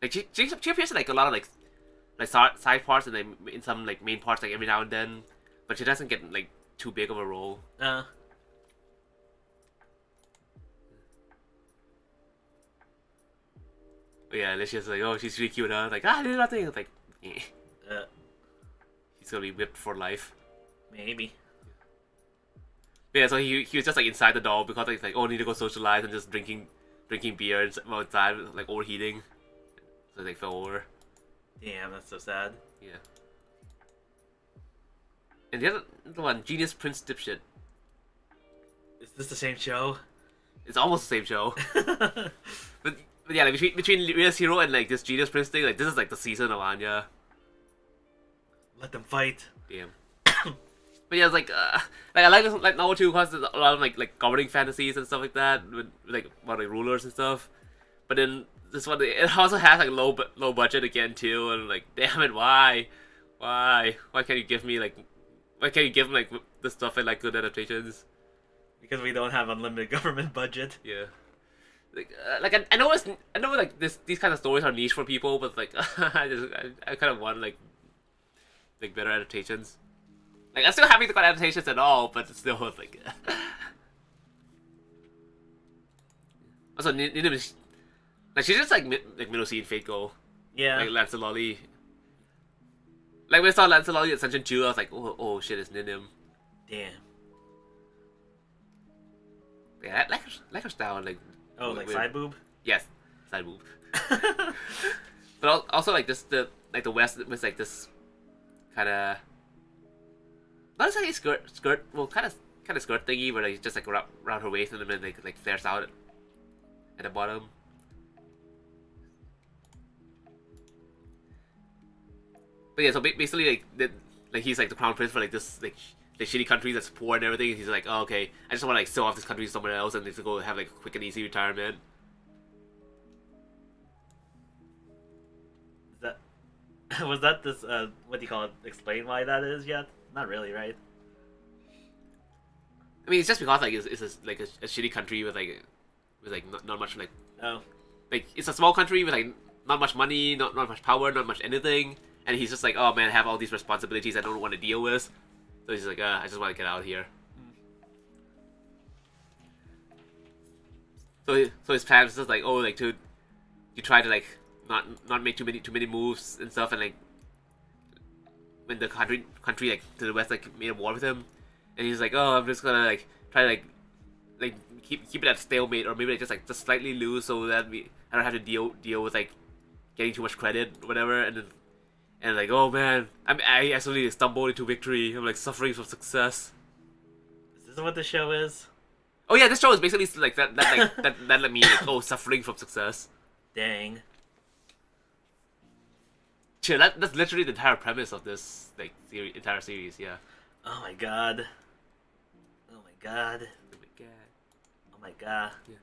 Like she appears in like a lot of like side parts and like in some like main parts like every now and then, but she doesn't get like too big of a role. But yeah, Alicia's like, oh, she's really cute, huh? Like, I did nothing. It's like, eh. He's gonna be whipped for life. Maybe. But yeah, so he was just like inside the doll because like oh, I need to go socialize and just drinking beer outside, like overheating. So they fell over. Damn, that's so sad. Yeah. And the other one, Genius Prince Dipshit. Is this the same show? It's almost the same show. but yeah, like between Realist Hero and like this Genius Prince thing, like this is like the season of Anya. Let them fight. Damn. But yeah, it's like I like this like novel too because there's a lot of like governing fantasies and stuff like that with like about like rulers and stuff. But then this one it also has like low budget again too, and like damn it, why can't you give me like why can't you give them like the stuff and like good adaptations? Because we don't have unlimited government budget. Yeah. Like I know like these kind of stories are niche for people, but like I kind of want like better adaptations. Like I'm still happy to got adaptations and all, but it's still like. Also, Nina is like she's just like middle scene Fate Go. Yeah. Like Lancelot. Like when I saw Lancelot at Ascension 2, I was like, oh shit, it's Ninim. Damn. Yeah, I like her style, like. Oh, like side boob? Yes, side boob. But also like the West was like this kind of not exactly skirt, well kind of skirt thingy where like just like around her waist and then like flares out at the bottom. But yeah, so basically like he's like the crown prince for like this like shitty country that's poor and everything. And he's like, oh, okay, I just want to like sell off this country to someone else and just go have like a quick and easy retirement. Is that was that this what do you call it? Explain why that is yet? Not really, right? I mean, it's just because like it's a shitty country with not much like like it's a small country with like not much money, not much power, not much anything, and he's just like, oh man, I have all these responsibilities I don't want to deal with. So he's like, I just want to get out of here. So his plan is just like, oh, like you try to like not make too many moves and stuff, and like when the country like to the west like made a war with him, and he's like, oh, I'm just gonna like try to like keep it at stalemate, or maybe like just slightly lose so that I don't have to deal with like getting too much credit or whatever, and like, oh man, I actually stumbled into victory. I'm like suffering from success. Is this what the show is? Oh yeah, this show is basically like that let me like, oh, suffering from success. Dang. Sure, that's literally the entire premise of this like entire series. Yeah. Oh my god. Oh my god. Oh my god. Oh my god. Yeah.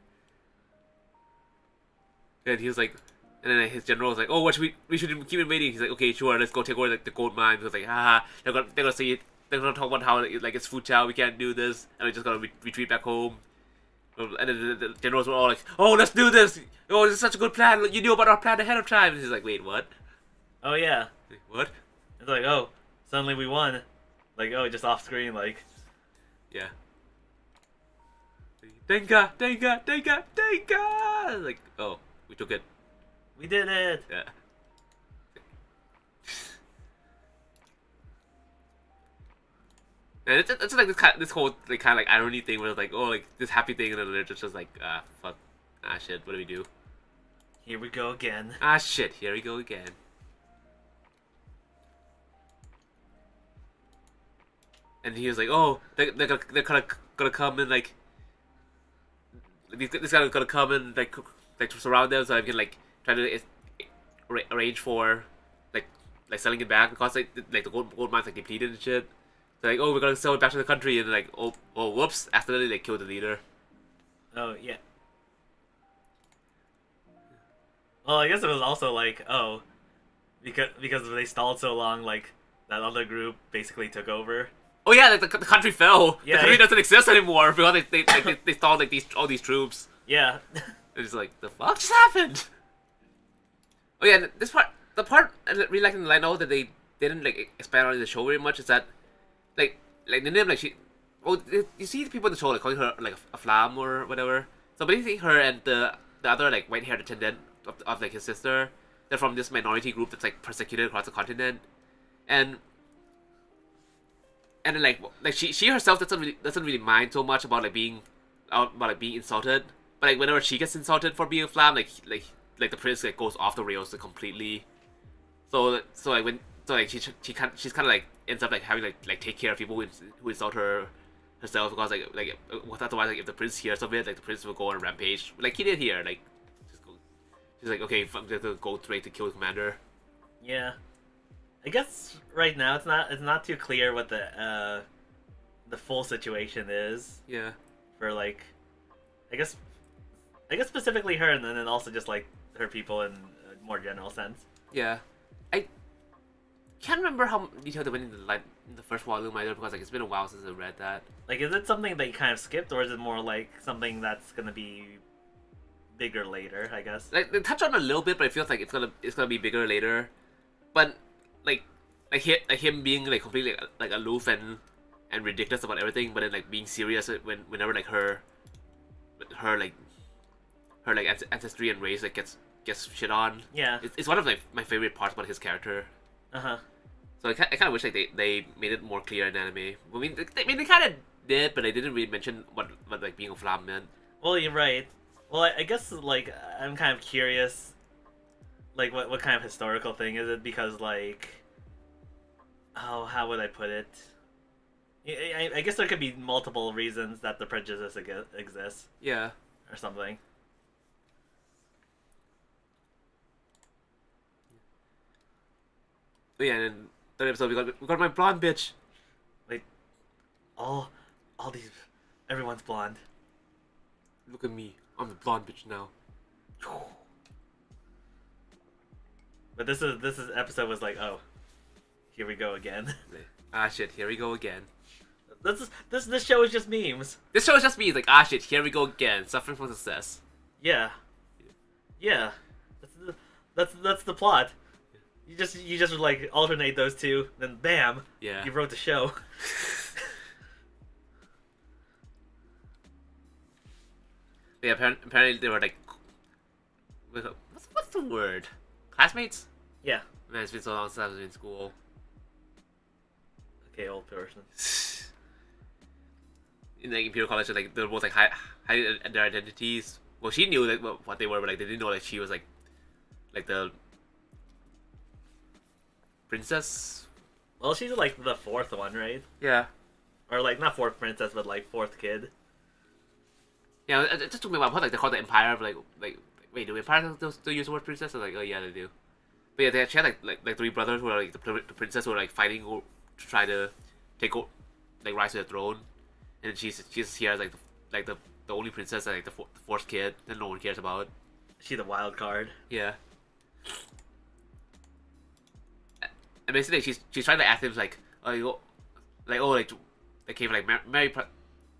And he was like, and then his general was like, "Oh, what should we should keep invading." He's like, "Okay, sure, let's go take over like the gold mines." He was like, "Haha, they're gonna see it. They're gonna talk about how like it's food chow. We can't do this, and we just gotta retreat back home." And then the generals were all like, "Oh, let's do this! Oh, this is such a good plan. You knew about our plan ahead of time." And he's like, "Wait, what? Oh yeah." Like, what? It's like, oh, suddenly we won. Like, oh, just off screen, like. Yeah. Denga, Denga, Denga, Denga! Like, oh, we took it. We did it! Yeah. And it's like this whole like kind of like irony thing where it's like, oh, like this happy thing, and then it's just like, fuck, shit, what do we do? Here we go again. Shit, here we go again. And he was like, oh, they're gonna come and like this guy's gonna come and like surround them so I can like try to arrange for like selling it back because like the gold mines like depleted and shit. So like, oh, we're gonna sell it back to the country, and like, oh whoops, accidentally like killed the leader. Oh yeah. Well, I guess it was also like, oh, because they stalled so long, like that other group basically took over. Oh yeah, like the country fell. Yeah. The country doesn't exist anymore because they stalled like all these troops. Yeah. It's like the fuck just happened. Oh yeah, and the part I really like in the light novel that they didn't like expand on in the show very much is that like the name like she. Oh, you see the people in the show like calling her like a flam or whatever. So basically, her and the other like white-haired attendant of like his sister, they're from this minority group that's like persecuted across the continent, and then like she herself doesn't really mind so much about like being insulted, but like whenever she gets insulted for being a flam, like the prince like goes off the rails like, completely. So like when so like she's kind of like ends up like having like take care of people who insult her herself because like otherwise like if the prince hears of it, like the prince will go on a rampage like he did here, like she's like, okay, I'm gonna go straight to kill the commander. Yeah. I guess right now it's not too clear what the full situation is Yeah. for like I guess specifically her and then also just like her people in a more general sense. Yeah. I can't remember how detailed they went into the first volume either because like it's been a while since I read that. Like, is it something that you kind of skipped, or is it more like something that's gonna be bigger later? I guess. Like they touch on it a little bit, but it feels like it's gonna be bigger later. But like him being like completely like aloof and ridiculous about everything, but then like being serious whenever like her ancestry and race like gets shit on. Yeah. It's one of my favorite parts about his character. Uh-huh. So I kind of wish like they made it more clear in anime. I mean they kind of did, but they didn't really mention what like being a flam meant. Well, you're right. Well, I guess like I'm kind of curious, like what kind of historical thing is it? Because like, oh, how would I put it? I guess there could be multiple reasons that the prejudice exists. Yeah. Or something. But yeah, and then third episode we got my blonde bitch. Like, all these, everyone's blonde. Look at me, I'm the blonde bitch now. But this episode was like, oh, here we go again. Ah shit, here we go again. This show is just memes. This show is just me. It's like, ah shit, here we go again. Suffering from success. Yeah. That's the plot. You just like alternate those two, then bam, Yeah. you wrote the show. Yeah, apparently they were like, what's the word? Classmates? Yeah. Man, it's been so long since I was in school. Okay, old person. In like Imperial College, like they were both like hiding their identities. Well, she knew like what they were, but like they didn't know like she was like the princess. Well, she's like the fourth one, right? Yeah. Or like not fourth princess, but like fourth kid. Yeah, it just took me a while. I thought like they called the Empire, but like wait, do Empire still use the word princess? I was like, oh yeah, they do. But yeah, they actually had like three brothers who are like the princess who are like fighting to try to take like rise to the throne, and she's here as like the only princess and like the fourth kid that no one cares about. She's the wild card. Yeah. And basically, she's trying to act him like they came like marry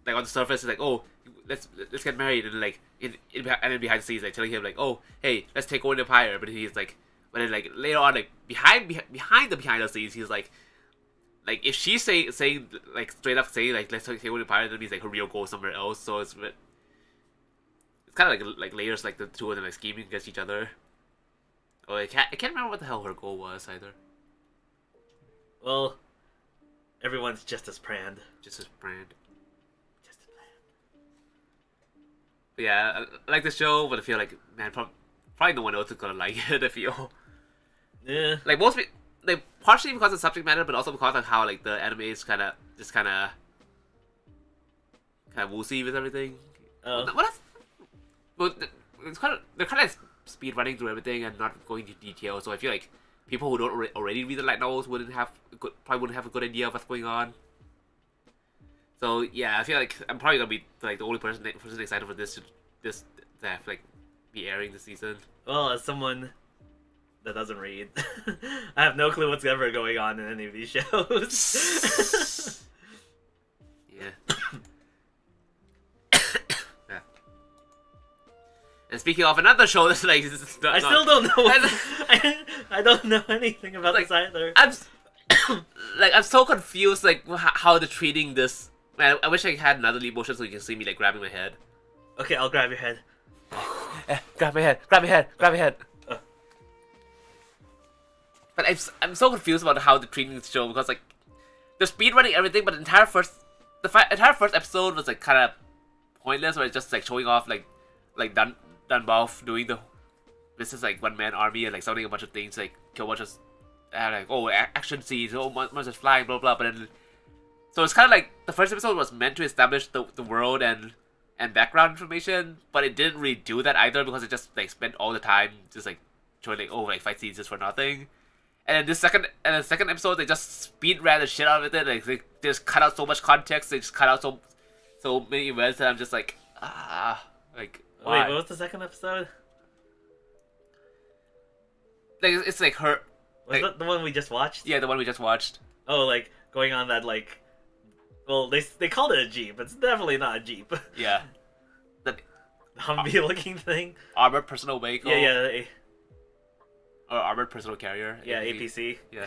like on the surface it's like, oh, let's get married, and like and then behind the scenes like telling him like, oh, hey, let's take over the empire, but he's like, but then like later on like behind the scenes he's like if she's saying like straight up saying like let's take over the empire, that means like her real goal is somewhere else. So it's kind of like layers like the two of them like scheming against each other. Oh, I can't remember what the hell her goal was either. Well, everyone's just as planned. Just as planned. But yeah, I like the show, but I feel like, man, probably no one else is gonna like it. I feel. Yeah. Like most people, like partially because of the subject matter, but also because of how like the anime is kind of woozy with everything. Oh. But they're kind of speed running through everything and not going into detail. So I feel like people who don't already read the light novels probably wouldn't have a good idea of what's going on. So yeah, I feel like I'm probably gonna be like the only person excited for this to have like be airing this season. Well, as someone that doesn't read, I have no clue what's ever going on in any of these shows. And speaking of another show that's like I still don't know. I don't know anything about like, this either. I'm so confused like how they're treating this. Man, I wish I had another lead motion so you can see me like grabbing my head. Okay, I'll grab your head. Grab my head, grab my head, grab my head. But I'm so confused about how they're treating this show because like they're speedrunning everything, but the entire first episode was like kind of pointless, where it's just like showing off like Dunboff doing this is like one man army and like sounding a bunch of things like kill a bunch of like action scenes, monsters flying, blah blah. But then so it's kind of like the first episode was meant to establish the world and background information, but it didn't really do that either because it just like spent all the time just like showing like fight scenes just for nothing. And then the second episode, they just speed ran the shit out of it. Like they just cut out so much context. They just cut out so many events, and I'm just like like why? Wait, what was the second episode? Like it's like her. Was that the one we just watched? Yeah, the one we just watched. Oh, like going on that like. Well, they called it a Jeep. It's definitely not a Jeep. Yeah. The Humvee-looking thing. Armored personal vehicle. Yeah. Or armored personal carrier. Yeah, APC. Yeah.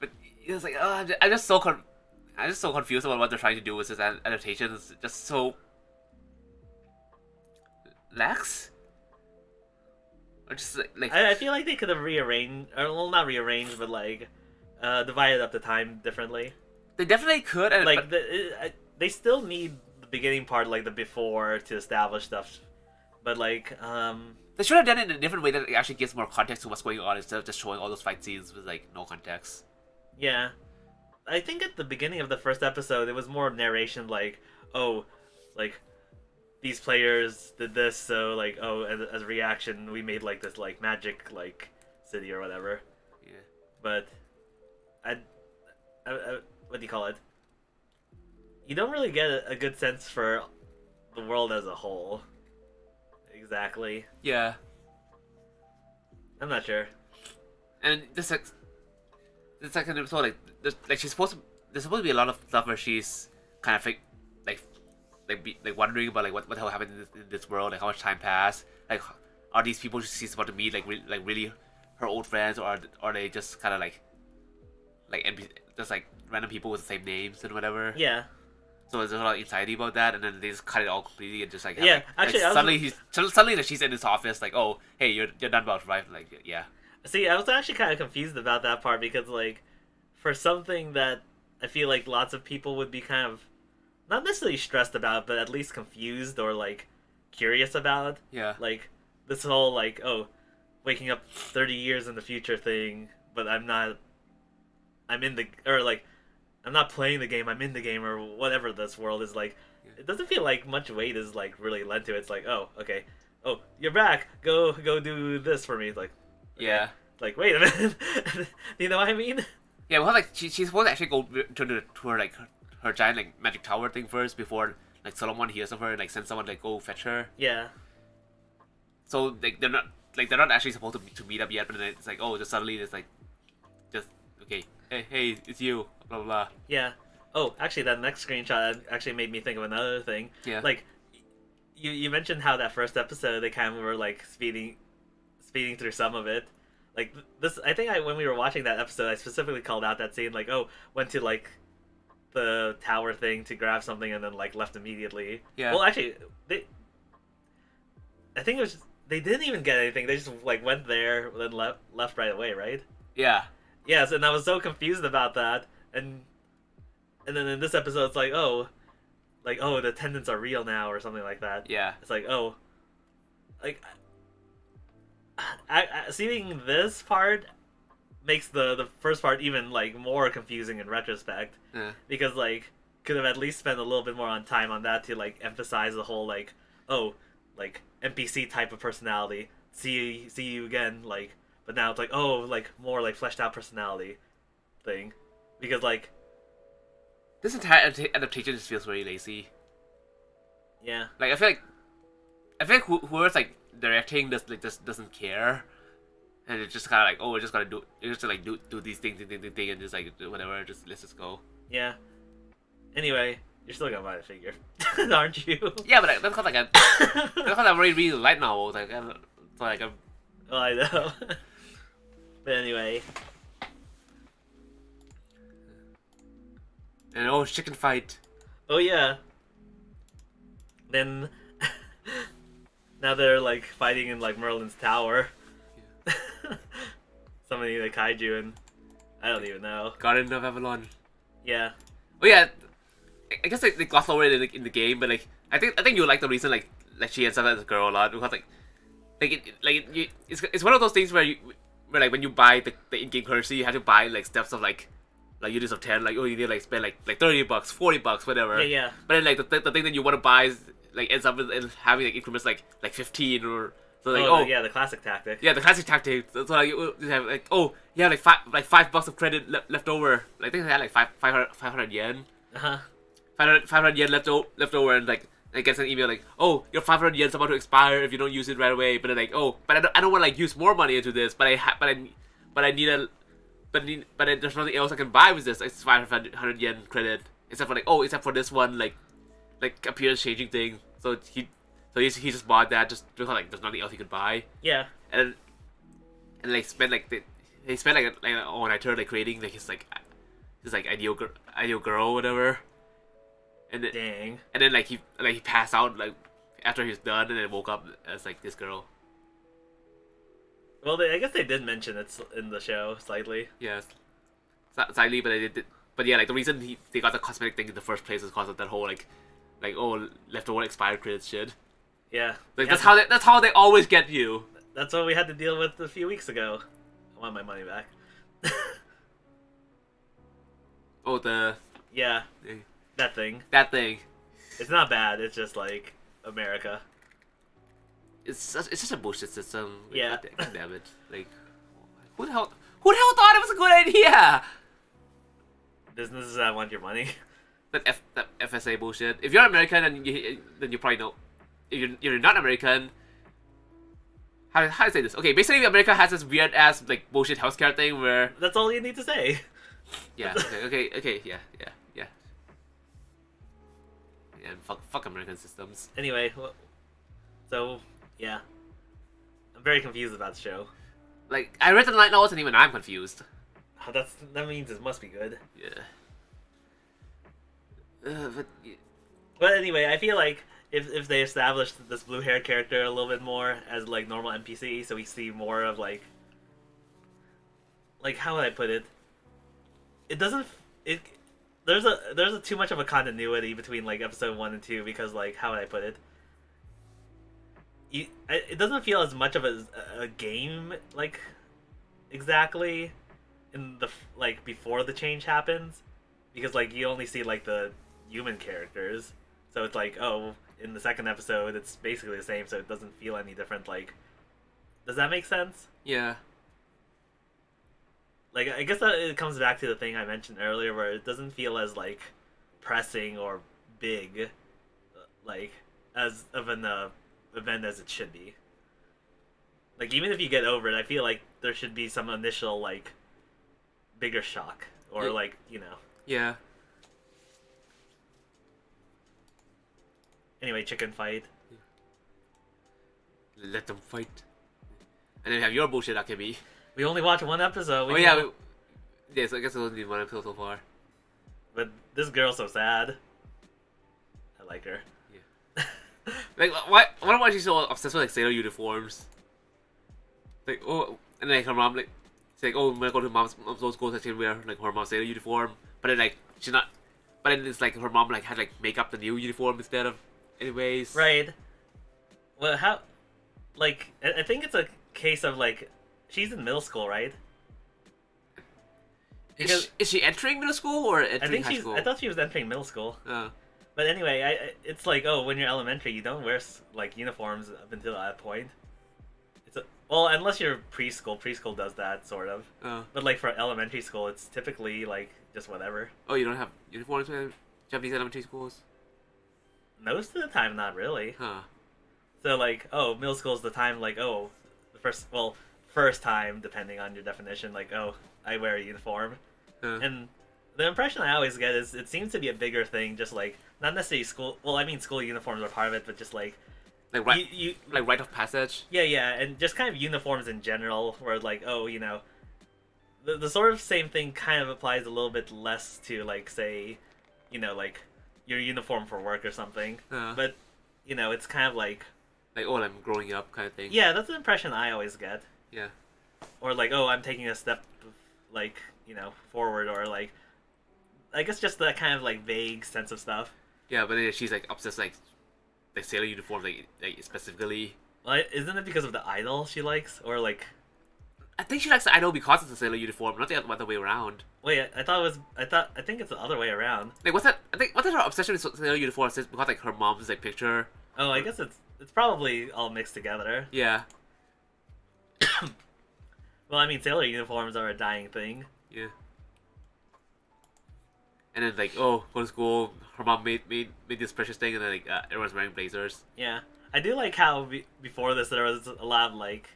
But it's like, I'm just so confused about what they're trying to do with this adaptation. It's just so lax. Or just like I feel like they could have rearranged, or well, not rearranged, but like divided up the time differently. They definitely could, and like they still need the beginning part, like the before, to establish stuff. But like they should have done it in a different way that it actually gives more context to what's going on instead of just showing all those fight scenes with like no context. Yeah, I think at the beginning of the first episode, it was more narration, like, oh, like these players did this, so like, oh, as a reaction, we made like this like magic like city or whatever. Yeah. But I what do you call it? You don't really get a good sense for the world as a whole. Exactly. Yeah. I'm not sure. And this second episode, like there's supposed to be a lot of stuff where she's kind of like wondering about like what the hell happened in this world, like how much time passed, like are these people she's about to meet like really her old friends, or are they just kind of like just like random people with the same names and whatever. Yeah. So there's a lot of anxiety about that, and then they just cut it all completely and just like yeah. Actually, suddenly that she's in this office, like, oh hey, you're done about right, like yeah. See, I was actually kind of confused about that part because like for something that I feel like lots of people would be kind of not necessarily stressed about, but at least confused or like curious about. Yeah. Like this whole like, oh, waking up 30 years in the future thing, but I'm not playing the game, I'm in the game, or whatever this world is like. Yeah. It doesn't feel like much weight is like really lent to it. It's like, oh, okay. Oh, you're back. Go do this for me. It's like, okay. Yeah. Like, wait a minute. Do you know what I mean? Yeah, well, like she's supposed to actually go to her like her giant like magic tower thing first before like Solomon hears of her and like sends someone to like go fetch her. Yeah. So like they're not actually supposed to meet up yet, but then it's like, oh, just suddenly it's like just okay. Hey, it's you. Blah blah blah. Yeah. Oh, actually, that next screenshot actually made me think of another thing. Yeah. Like, you mentioned how that first episode they kind of were like speeding through some of it. Like this, I think when we were watching that episode, I specifically called out that scene. Like, oh, went to like the tower thing to grab something and then like left immediately. Yeah. Well, actually, I think it was they didn't even get anything. They just like went there, then left right away, right? Yeah. Yes, and I was so confused about that, and then in this episode, it's like, oh, the attendants are real now, or something like that. Yeah. It's like, oh, like, I seeing this part makes the first part even like more confusing in retrospect, because like could have at least spent a little bit more on time on that to like emphasize the whole like, oh, like NPC type of personality. See you again, like. But now it's like, oh, like more like fleshed out personality thing, because like this entire adaptation just feels very lazy. Yeah. Like I feel like whoever's like directing this like just doesn't care, and it's just kind of like, oh, we're just gonna do these things and just like whatever, let's just go. Yeah. Anyway, You're still gonna buy the figure, aren't you? Yeah, but that's called like a that's called a very really light novel. It's like a Well, I know. But anyway, and oh chicken fight. oh yeah. Then now they're like fighting in like Merlin's tower. Summoning the kaiju and I don't even know. Garden of Avalon. Yeah. Oh yeah, I guess they gloss over it in the game, but like I think you like the reason like she ends up as a girl a lot because it's one of those things where like when you buy the in-game currency you have to buy like steps of like units of 10 like oh you need to like spend like $30 $40 whatever. Yeah. But then like the thing that you want to buy is like ends up in having like increments like 15 or so like yeah, the classic tactic. yeah, the classic tactic. So like you have like you have like $5 of credit left over. Like, I think they had like 500 yen. 500 yen left over, and like I get an email like, oh, your 500 yen's about to expire if you don't use it right away. But then like, oh, but I don't want to like use more money into this. But I need a but there's nothing else I can buy with this. It's 500 yen credit except for this one like appearance changing thing. So he just bought that just because like there's nothing else he could buy. Yeah. And like spent like they spent like an all-nighter like creating like his ideal girl or whatever. And then, Dang. And then like he passed out like after he was done, and then woke up as like this girl. Well, I guess they did mention it in the show slightly. Yes, slightly, but they did. But yeah, like the reason they got the cosmetic thing in the first place is because of that whole like leftover expired credits shit. Yeah. Like that's how they always get you. That's what we had to deal with a few weeks ago. I want my money back. Oh, yeah, that thing. That thing. It's not bad. It's just like America. It's just a bullshit system. Like, Yeah. God damn it. Like, who the hell thought it was a good idea? Businesses that want your money. That FSA bullshit. If you're American, then you probably know. If you're not American, how to say this? Okay, basically America has this weird ass like bullshit healthcare thing where That's all you need to say. yeah, okay, yeah. Yeah, and fuck American systems. Anyway, so yeah, I'm very confused about the show. Like I read the light novels and even I'm confused. Oh, that means it must be good. Yeah. But anyway, I feel like if they established this blue hair character a little bit more as like normal NPC, so we see more of like how would I put it? It doesn't there's a too much of a continuity between like episode 1 and 2 because like how would I put it? It doesn't feel as much of a game like exactly in the like before the change happens because like you only see like the human characters, so it's like in the second episode it's basically the same, so it doesn't feel any different. Like, does that make sense? Yeah. Like, I guess that it comes back to the thing I mentioned earlier, where it doesn't feel as like pressing or big, like as of an event as it should be. Like, even if you get over it, I feel like there should be some initial like bigger shock or like Yeah. Anyway, chicken fight. Let them fight. And then you have your bullshit, a.k.a. We only watched one episode. Yes, I guess it only one episode so far. But this girl's so sad. I like her. Yeah. Like, why is she so obsessed with like sailor uniforms? Like, oh, and then like, her mom it's like, oh, when I go to mom's old school, so she can wear like her mom's sailor uniform. But then like she's not. But then it's like her mom like had like make up the new uniform instead of, anyways. Right. Well, how? Like, I think it's a case of like, she's in middle school, right? Because is she entering middle school or entering high school? I thought she was entering middle school. Oh. But anyway, it's like, when you're elementary, you don't wear like uniforms up until that point. Well, unless you're preschool. Preschool does that sort of. Oh. But like for elementary school, it's typically like just whatever. Oh, you don't have uniforms in Japanese elementary schools? Most of the time, not really. Huh. So like, middle school is the time like, the first time, depending on your definition, like, I wear a uniform. Huh. And the impression I always get is it seems to be a bigger thing, just like not necessarily school. Well, I mean, school uniforms are part of it, but just like Like right, you like rite of passage. yeah, and just kind of uniforms in general, where like, oh, the sort of same thing kind of applies a little bit less to like say, like your uniform for work or something. But it's kind of Like oh, I'm growing up kind of thing. yeah, that's the impression I always get. Yeah. Or like, oh, I'm taking a step like forward, or like I guess just that kind of like vague sense of stuff. Yeah, but then she's like obsessed like sailor uniforms like specifically. Well, isn't it because of the idol she likes, or like? I think she likes the idol because it's a sailor uniform, not the other way around. Wait, I think it's the other way around. Like what's that? I think what's her obsession with sailor uniforms is because like her mom's like picture. Oh, I guess it's probably all mixed together. Yeah. Well, I mean, sailor uniforms are a dying thing. Yeah. And then like oh, go to school. Her mom made this precious thing, and then like everyone's wearing blazers. Yeah, I do like how before this there was a lot of like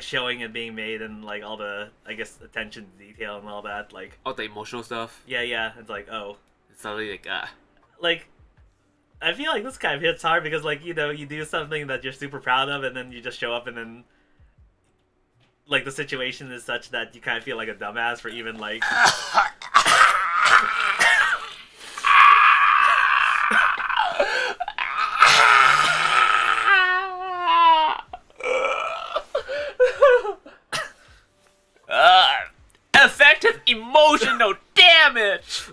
showing and being made, and like all the I guess attention to detail and all that. Like Oh, the emotional stuff. yeah, it's like oh, It's suddenly like like I feel like this kind of hits hard because like you do something that you're super proud of, and then you just show up, and then like the situation is such that you kind of feel like a dumbass for even like. Effective emotional damage.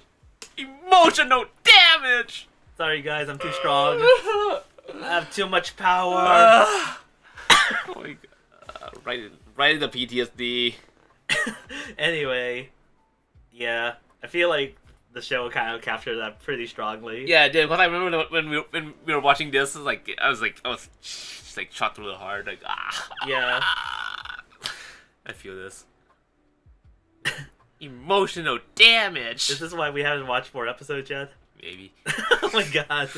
Emotional damage. Sorry guys, I'm too strong. I have too much power. Oh my god. Right in the PTSD. Anyway, yeah, I feel like the show kind of captured that pretty strongly. Yeah, it did. Because I remember when we were watching this, I was just like shot through the heart. Like Yeah. I feel this. Emotional damage. Is this why we haven't watched 4 episodes yet? Maybe. Oh my god.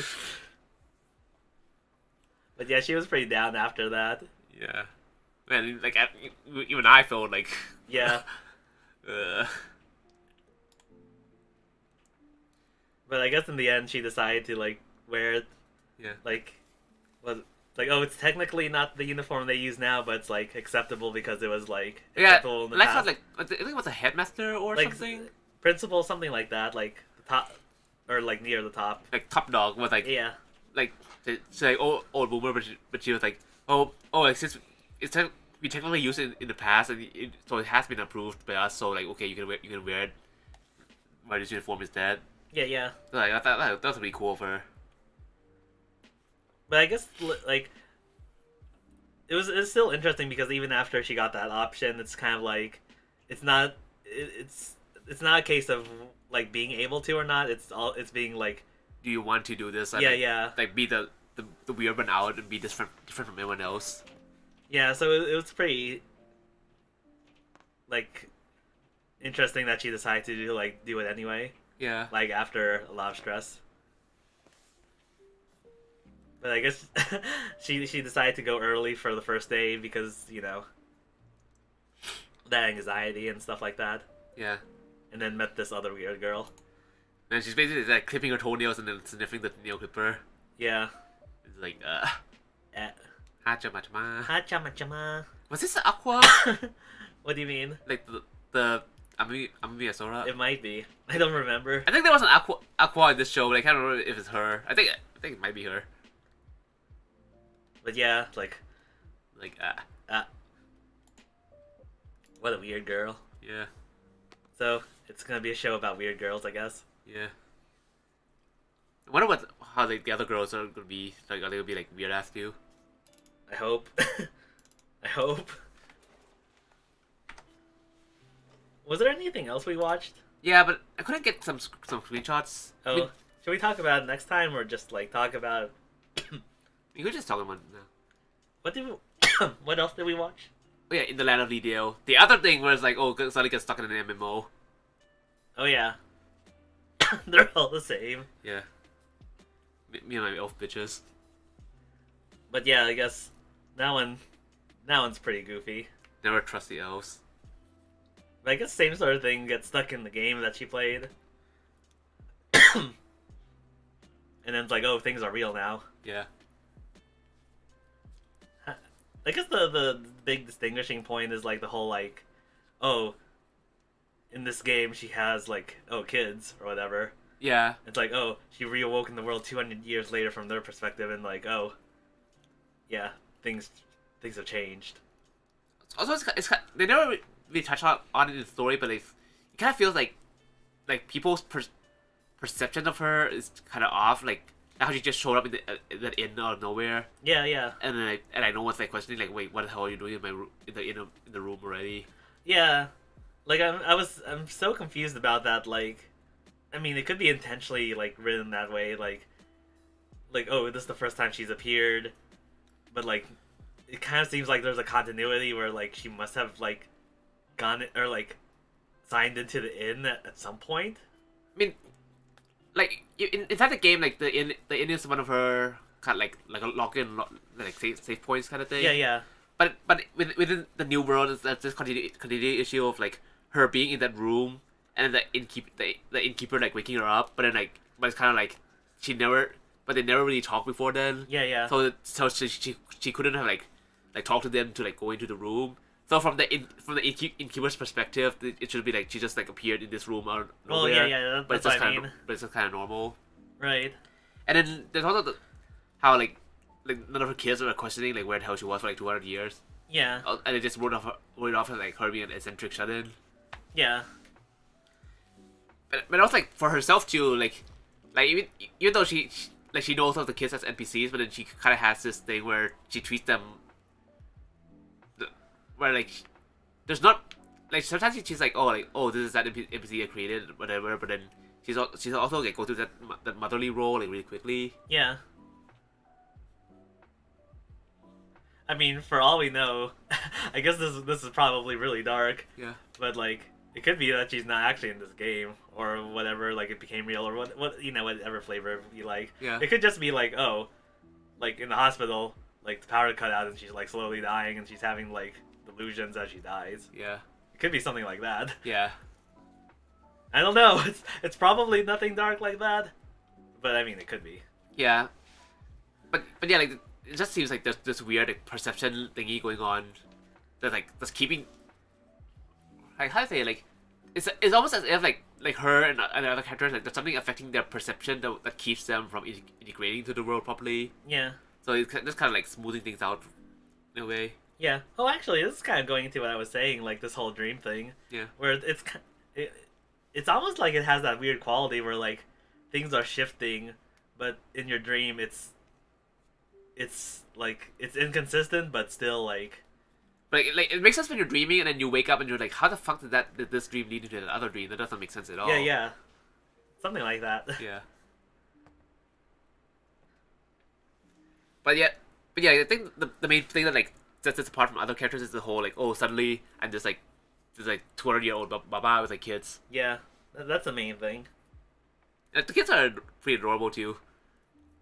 But yeah, she was pretty down after that. Yeah. Man, like even I felt like. Yeah. But I guess in the end, she decided to like wear it. Yeah. Like, oh, it's technically not the uniform they use now, but it's like acceptable because it was like acceptable in the past. Like I think it was a headmaster or like, something. Principal, something like that, like the top, or like near the top. Like top dog was like Yeah. like she's like old boomer, but she was like like since we technically used it in the past, and so it has been approved by us. So like okay, you can wear it. Wear this uniform instead. Yeah. So, like I thought that was really cool of her. But I guess like it's still interesting because even after she got that option, it's kind of like it's not a case of like being able to or not. It's being like, do you want to do this? Yeah. Like be the weird one out and be different from everyone else. Yeah, so it was pretty like interesting that she decided to do it anyway. Yeah. Like after a lot of stress. But I guess she decided to go early for the first day because, that anxiety and stuff like that. Yeah. And then met this other weird girl. And she's basically like clipping her toenails and then sniffing the nail clipper. Yeah. It's like Hachama. Hachama. Was this the Aqua? What do you mean? Like the Amiyasora? It might be. I don't remember. I think there was an Aqua in this show, but I can't remember if it's her. I think it might be her. But yeah, like what a weird girl. Yeah. So it's gonna be a show about weird girls, I guess. Yeah. I wonder how like the other girls are gonna be. Like, are they gonna be like weird ass too? I hope. I hope. Was there anything else we watched? Yeah, but I couldn't get some screenshots. Oh, I mean, should we talk about it next time, or just like talk about? you could just talk about it now. What did we? What else did we watch? Oh yeah, in the land of Lidio. The other thing was like, oh, suddenly get stuck in an MMO. Oh yeah. They're all the same. Yeah. Me and my elf bitches. But yeah, I guess that one's pretty goofy. Never trust the elves. But I guess same sort of thing gets stuck in the game that she played. And then it's like, oh, things are real now. Yeah. I guess the big distinguishing point is like the whole like, oh, in this game she has like, oh, kids or whatever. Yeah. It's like, oh, she reawoke in the world 200 years later from their perspective, and like, oh, yeah, things have changed. Also, it's kind they never really touch on it in the story, but like, it kind of feels like people's perception of her is kind of off. Like how she just showed up in that inn out of nowhere. Yeah, yeah, And then I know one's like questioning like, wait, what the hell are you doing in my in the room already? yeah. Like I'm so confused about that. Like, I mean, it could be intentionally like written that way. Like oh, this is the first time she's appeared, but like, it kind of seems like there's a continuity where like she must have like gone or like signed into the inn at some point. I mean, like inside the game, like the inn is one of her kind of like a login like save points kind of thing. Yeah, yeah, But within the new world, there's this continuity issue of like her being in that room and then the innkeeper like waking her up, but then like but it's kind of like they never really talked before then. yeah, yeah. So she couldn't have like talk to them to like go into the room. So from the innkeeper's perspective, it should be like she just like appeared in this room out of Well, nowhere. yeah. But That's what I mean. but it's just kind of normal. Right. And then there's also how like none of her kids were questioning like where the hell she was for like 200 years. Yeah. And they just wrote off as like her being an eccentric shut-in. Yeah. But also like for herself too, like even though she knows of the kids as NPCs, but then she kind of has this thing where she treats them where like there's not like sometimes she's like oh this is that NPC I created whatever, but then she's also like go through that motherly role like really quickly. Yeah. I mean, for all we know, I guess this is probably really dark. Yeah. But like, it could be that she's not actually in this game or whatever. Like, it became real or what whatever flavor you like. Yeah. It could just be like, oh, like in the hospital, like the power cut out and she's like slowly dying and she's having like delusions as she dies. Yeah. It could be something like that. Yeah. I don't know. It's probably nothing dark like that, but I mean, it could be. Yeah. But yeah, like it just seems like there's this weird like, perception thingy going on that's keeping like how to say like it's almost as if like her and other characters like there's something affecting their perception that keeps them from integrating into the world properly. Yeah. So it's just kind of like smoothing things out in a way. Yeah. Oh, actually, this is kind of going into what I was saying, like this whole dream thing. Yeah. Where it's almost like it has that weird quality where like things are shifting, but in your dream it's like it's inconsistent, but still like. But like it makes sense when you're dreaming and then you wake up and you're like, how the fuck did this dream lead into the other dream? That doesn't make sense at all. Yeah, yeah, something like that. Yeah. But yeah, I think the main thing that like sets us apart from other characters is the whole like, oh, suddenly I'm this 200-year-old baba with like kids. Yeah, that's the main thing. And the kids are pretty adorable too.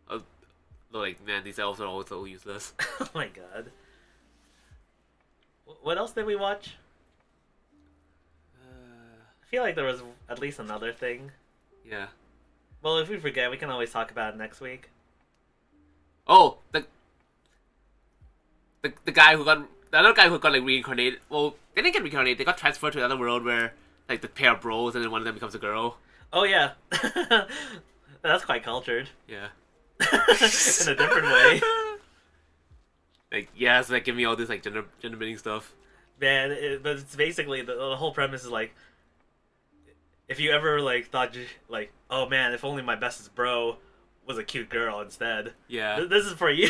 Though like man, these elves are all so useless. Oh my god. What else did we watch? I feel like there was at least another thing. Yeah. Well, if we forget, we can always talk about it next week. Oh, the guy who got the other guy who got like reincarnated. Well, they didn't get reincarnated. They got transferred to another world where like the pair of bros and then one of them becomes a girl. Oh yeah, that's quite cultured. Yeah. In a different way. Like yeah, so like give me all this like gender bending stuff. Man, but it's basically the whole premise is like, if you ever like thought like, oh man, if only my bestest bro was a cute girl instead. Yeah. This is for you.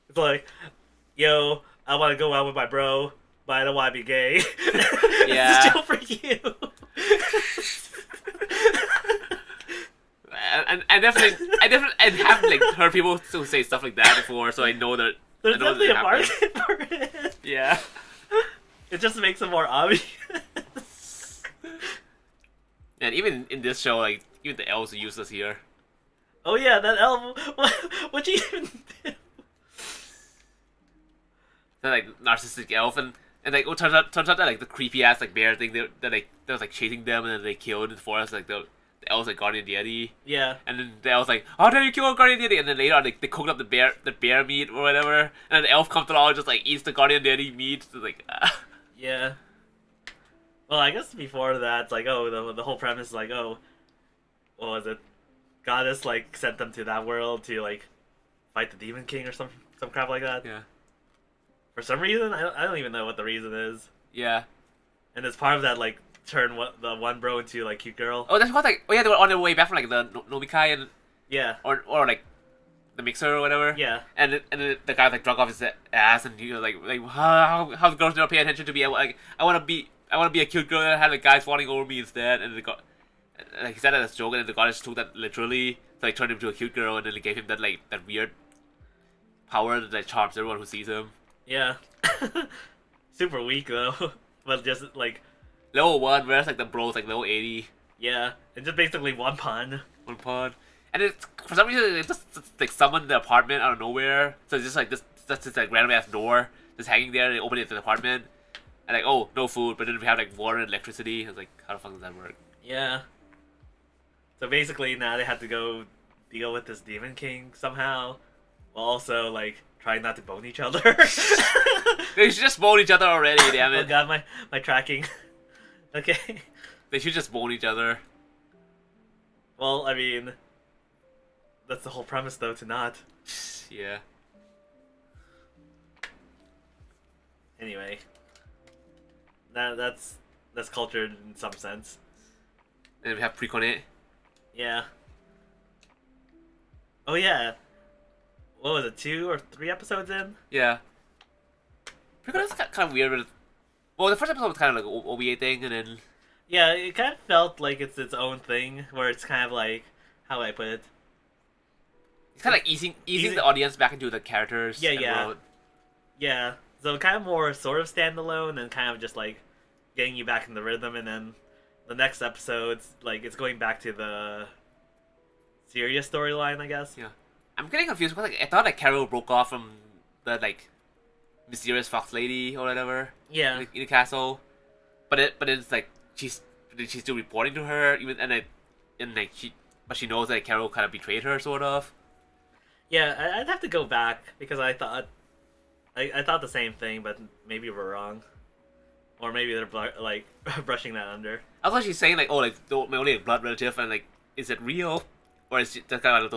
It's like, yo, I want to go out with my bro, but I don't want to be gay. Yeah. It's still for you. And I definitely have like heard people who say stuff like that before, so I know that There's I know definitely that a market for it. Yeah. It just makes it more obvious. And even in this show, like even the elves are useless here. Oh yeah, that elf. What'd you even do? the like narcissistic elf, and like turns out that like the creepy ass like bear thing that was like chasing them and then they killed in the forest like the elf's like guardian deity. Yeah. And then the elf's like, how did you kill a guardian deity? And then later on, they cooked up the bear meat or whatever. And then the elf comes along and just like eats the guardian deity meat. So like, Yeah. Well, I guess before that, it's like, oh, the whole premise is like, oh, what was it? Goddess like sent them to that world to like fight the demon king or some crap like that. yeah, For some reason, I don't even know what the reason is. yeah. And it's part of that like turn the one bro into like cute girl. Oh, that's what like. Oh yeah, they were on their way back from like the Nomikai and Yeah. or like the mixer or whatever. Yeah. And then the guy like drunk off his ass and he was like how the girls don't pay attention to me. I want to be a cute girl that had like guys falling over me instead. And like he said that as a joke, and then the goddess took that literally, so like turned him into a cute girl, and then they gave him that like that weird power that like charms everyone who sees him. Yeah. Super weak though, but just like Level 1, whereas like the bros like level 80. yeah, it's just basically one pun. One pod. And it's for some reason it just like summoned the apartment out of nowhere. So it's just like this like random ass door just hanging there, and they open it to the apartment. And like, oh, no food, but then we have like water and electricity. It's like, how the fuck does that work? Yeah. So basically now they have to go deal with this demon king somehow, while also like trying not to bone each other. They should just bone each other already, damn Oh it. god, my tracking. Okay. They should just bone each other. Well, I mean, that's the whole premise though, to not. Yeah. Anyway. That's cultured in some sense. And we have Precon Yeah. Oh yeah. What was it, 2 or 3 episodes in? Yeah. Precon is kind of weird, but well, the first episode was kind of like an OVA thing, and then Yeah, it kind of felt like it's its own thing, where it's kind of like, how do I put it? it's kind of like easing the audience back into the characters. Yeah, and yeah. world. Yeah, so kind of more sort of standalone and kind of just like getting you back in the rhythm, and then the next episode's like it's going back to the serious storyline, I guess. Yeah. I'm getting confused because like I thought like Carol broke off from the like mysterious fox lady or whatever. Yeah. In the castle, but it's like she's still reporting to her even but she knows that Carol kind of betrayed her sort of. Yeah, I'd have to go back because I thought the same thing, but maybe we're wrong, or maybe they're like brushing that under. I thought she's saying like, oh, like my only blood relative, and like, is it real, or is it just kind of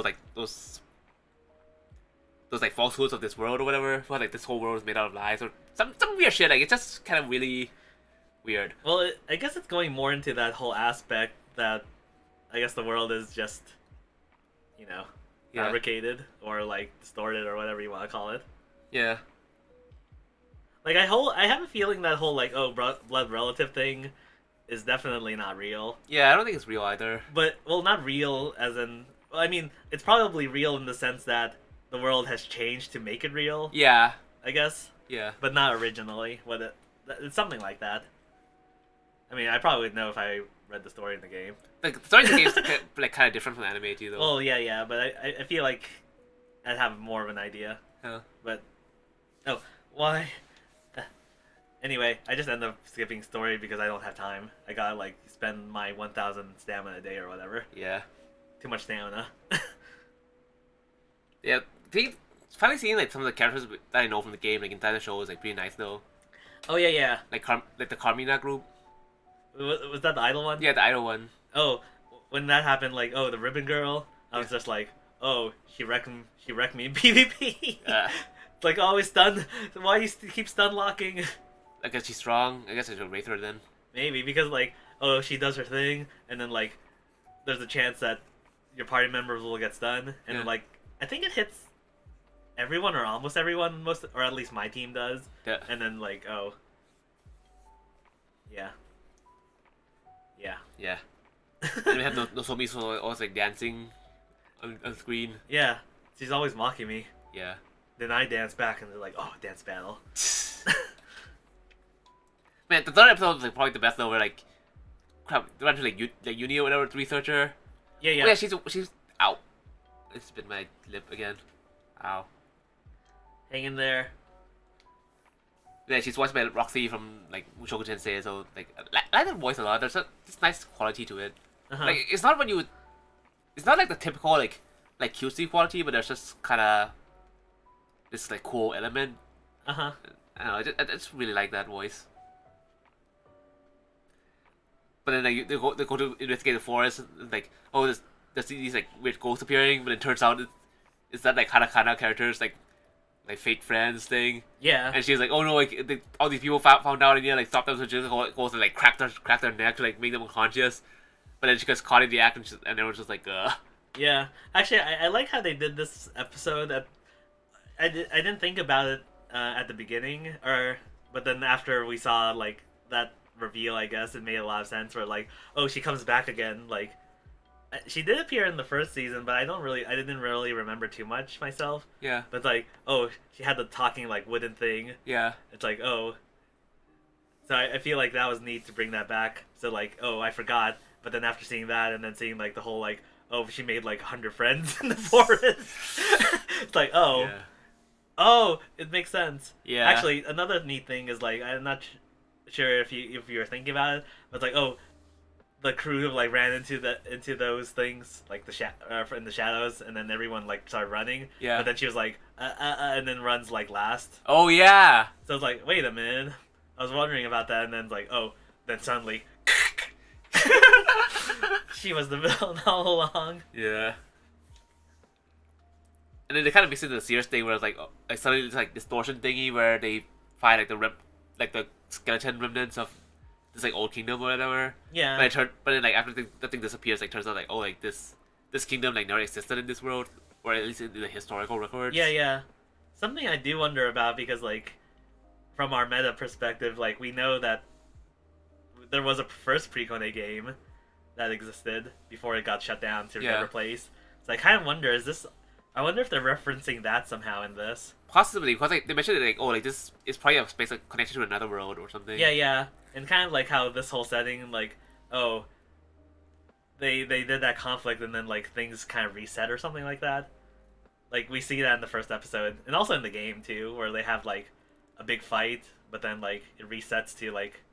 those like falsehoods of this world or whatever? What like this whole world is made out of lies or some weird shit. Like it's just kind of really weird. Well, I guess it's going more into that whole aspect that I guess the world is just, you know, Yeah. fabricated or like distorted or whatever you want to call it. Yeah. Like I have a feeling that whole like blood relative thing is definitely not real. Yeah, I don't think it's real either. But well, not real as in. Well, I mean, it's probably real in the sense that the world has changed to make it real. Yeah. I guess, Yeah. but not originally. It's something like that. I mean, I probably would know if I read the story in the game. Like the story of the game's like kind of different from the anime too, though. Well, yeah, but I feel like I'd have more of an idea. Yeah. But oh, why? Anyway, I just end up skipping story because I don't have time. I gotta like spend my 1,000 stamina a day or whatever. Yeah. Too much stamina. Yeah. Finally seeing like some of the characters that I know from the game, like inside the show, is like pretty nice though. Oh yeah. Like like the Carmina group. Was that the idol one? Yeah, the idol one. Oh, when that happened, like, oh, the ribbon girl, I was just like, oh, she wrecked me in PvP. It's like always stun. Why do you keep stun locking? I guess she's strong. I guess I should rate her then. Maybe because like, oh, she does her thing, and then like, there's a chance that your party members will get stunned, and Yeah. like, I think it hits everyone or almost everyone, or at least my team does. Yeah. And then like, oh, yeah. Yeah. And we have no zombies who are always like dancing on screen. Yeah, she's always mocking me. Yeah. Then I dance back, and they're like, oh, dance battle. Man, the third episode was like probably the best though. Where like, crap, they went to like Uni or whatever, the researcher. Yeah. Oh, yeah, she's ow. I just bit my lip again. Ow. Hang in there. Yeah, she's voiced by Roxy from like Mushoku Tensei, so like I like that voice a lot. There's a this nice quality to it. Uh-huh. Like it's not like the typical like cutesy quality, but there's just kind of this like cool element. Uh-huh. I don't know. I just really like that voice. But then like they go to investigate the forest, and like oh there's these like weird ghosts appearing, but it turns out it's that like Hanakana characters like fake friends thing. Yeah. And she's like, oh no, like all these people found out and yeah, like stop them, so she just goes and like crack their neck to like make them unconscious. But then she gets caught in the act, and everyone's just like, Yeah. Actually, I like how they did this episode. I didn't think about it at the beginning, but then after we saw like that reveal, I guess it made a lot of sense. Where like, oh, she comes back again. Like, she did appear in the first season, but I didn't really remember too much myself. Yeah. But it's like, oh, she had the talking like wooden thing. Yeah. It's like, oh. So I feel like that was neat to bring that back. So like, oh, I forgot. But then after seeing that, and then seeing like the whole like, oh, she made like 100 friends in the forest. It's like, oh. Yeah. Oh, it makes sense. Yeah. Actually, another neat thing is like I'm not sure if you were thinking about it, but it's like the crew like ran into those things like in the shadows, and then everyone like started running. Yeah. But then she was like and then runs like last. Oh yeah. So it's like, wait a minute, I was wondering about that, and then it's like, oh, then suddenly she was the villain all along. Yeah. And then they kind of mix it into the serious thing where it's like suddenly it's like distortion thingy where they find like the skeleton remnants of this like old kingdom or whatever. Yeah. But then like after the thing disappears, like turns out like oh like this kingdom like never existed in this world, or at least in the historical records. Yeah. Something I do wonder about, because like from our meta perspective, like we know that there was a first Precone game that existed before it got shut down to get replaced. So I kind of wonder, I wonder if they're referencing that somehow in this. Possibly, because like they mentioned it like oh like this is probably a space like connected to another world or something. Yeah, and kind of like how this whole setting, like oh, they did that conflict and then like things kind of reset or something like that. Like we see that in the first episode, and also in the game too, where they have like a big fight, but then like it resets to like.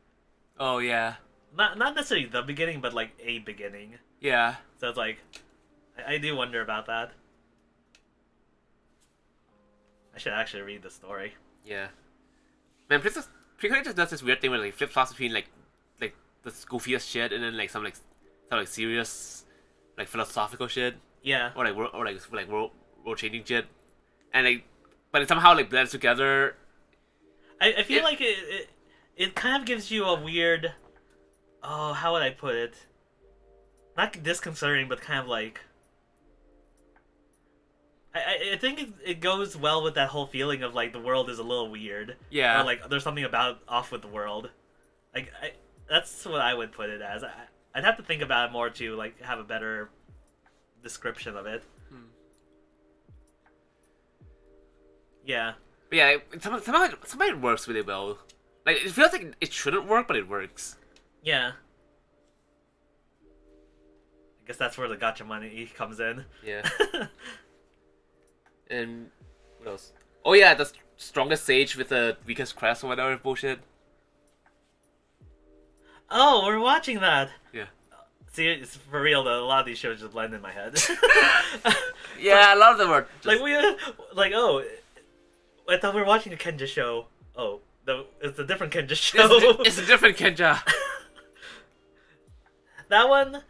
Oh yeah. Not necessarily the beginning, but like a beginning. Yeah. So it's like, I do wonder about that. I should actually read the story. Yeah. Man, Precone just does this weird thing where like flip flops between like the goofiest shit and then like some serious like philosophical shit. Yeah. Or world changing shit, and like, but it somehow like blends together. I feel like it kind of gives you a weird, oh, how would I put it? Not disconcerting, but kind of like. I think it goes well with that whole feeling of like the world is a little weird. Yeah. Or like there's something off with the world. Like that's what I would put it as. I'd have to think about it more to like have a better description of it. Yeah. But yeah, somehow it works really well. Like it feels like it shouldn't work, but it works. Yeah. I guess that's where the gotcha money comes in. Yeah. And what else? Oh yeah, the strongest sage with the weakest crest or whatever bullshit. Oh, we're watching that. Yeah. See, it's for real though. A lot of these shows just blend in my head. Yeah, a lot of them are just... oh, I thought we were watching a Kenja show. Oh, it's a different Kenja show. It's a different Kenja. That one,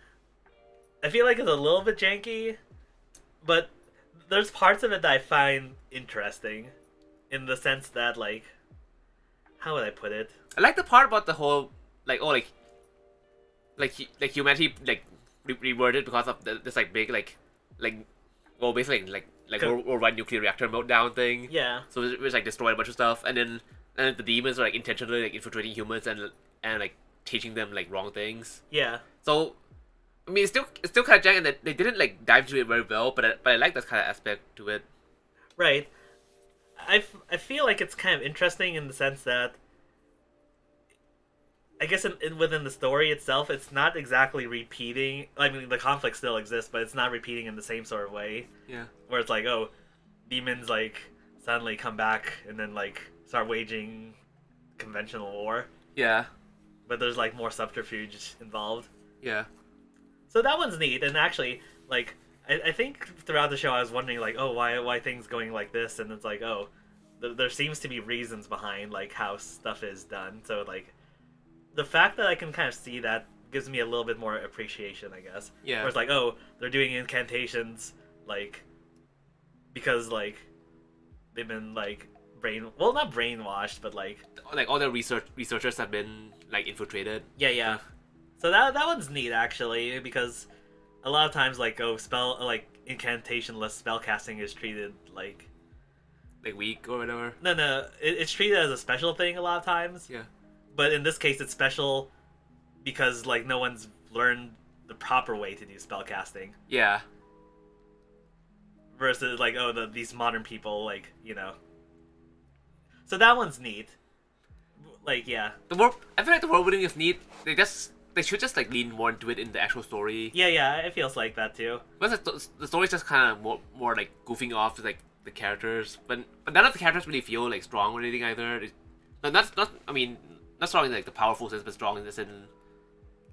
I feel like it's a little bit janky, but there's parts of it that I find interesting, in the sense that like, how would I put it? I like the part about the whole humanity reworded because of this like big basically like worldwide nuclear reactor meltdown thing. Yeah. So it was like destroyed a bunch of stuff, and then the demons are like intentionally like infiltrating humans and like teaching them like wrong things. Yeah. So I mean, it's still kind of janky, and they didn't like dive into it very well, but I like that kind of aspect to it. Right. I feel like it's kind of interesting in the sense that I guess within the story itself, it's not exactly repeating. I mean, the conflict still exists, but it's not repeating in the same sort of way. Yeah. Where it's like, oh, demons like suddenly come back and then like start waging conventional war, Yeah. but there's like more subterfuge involved. Yeah. So that one's neat, and actually, like, I think throughout the show I was wondering, like, oh, why things going like this, and it's like, oh, there seems to be reasons behind, like, how stuff is done. So, like, the fact that I can kind of see that gives me a little bit more appreciation, I guess. Yeah. Where it's like, oh, they're doing incantations, like, because, like, they've been, like, not brainwashed, but, like all the researchers have been like infiltrated. Yeah. So that one's neat, actually, because a lot of times, like, incantation-less spellcasting is treated like weak or whatever. No, it's treated as a special thing a lot of times. Yeah. But in this case, it's special because, like, no one's learned the proper way to do spellcasting. Yeah. Versus, like, these modern people, like, you know. So that one's neat. Like, yeah. I feel like the world building is neat. They should just like lean more into it in the actual story. Yeah, it feels like that too. But the story's just kind of more like goofing off with like the characters, but none of the characters really feel like strong or anything either. Not strong in like the powerful sense, but strong in this in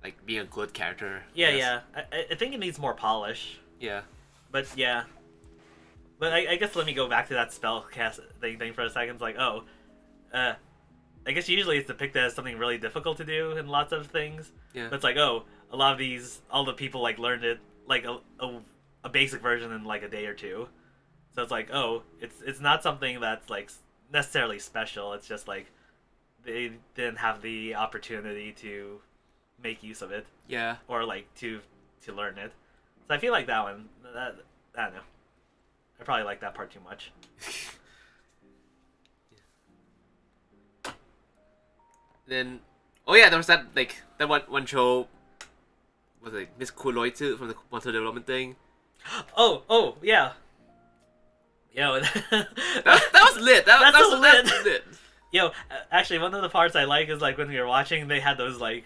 like being a good character. Yeah. I think it needs more polish. Yeah. But yeah. But I guess let me go back to that spellcast thing for a second. It's like, I guess usually it's depicted as something really difficult to do in lots of things. Yeah. But it's like, all the people like learned it like a basic version in like a day or two. So it's like, it's not something that's like necessarily special. It's just like they didn't have the opportunity to make use of it. Yeah. Or like to learn it. So I feel like that one. I don't know. I probably like that part too much. Then, there was that one show. Was it Miss Kuloitsu from the Monster Development thing? Oh yeah. Yo, that was lit. That was lit. Yo, actually, one of the parts I like is like when we were watching, they had those like.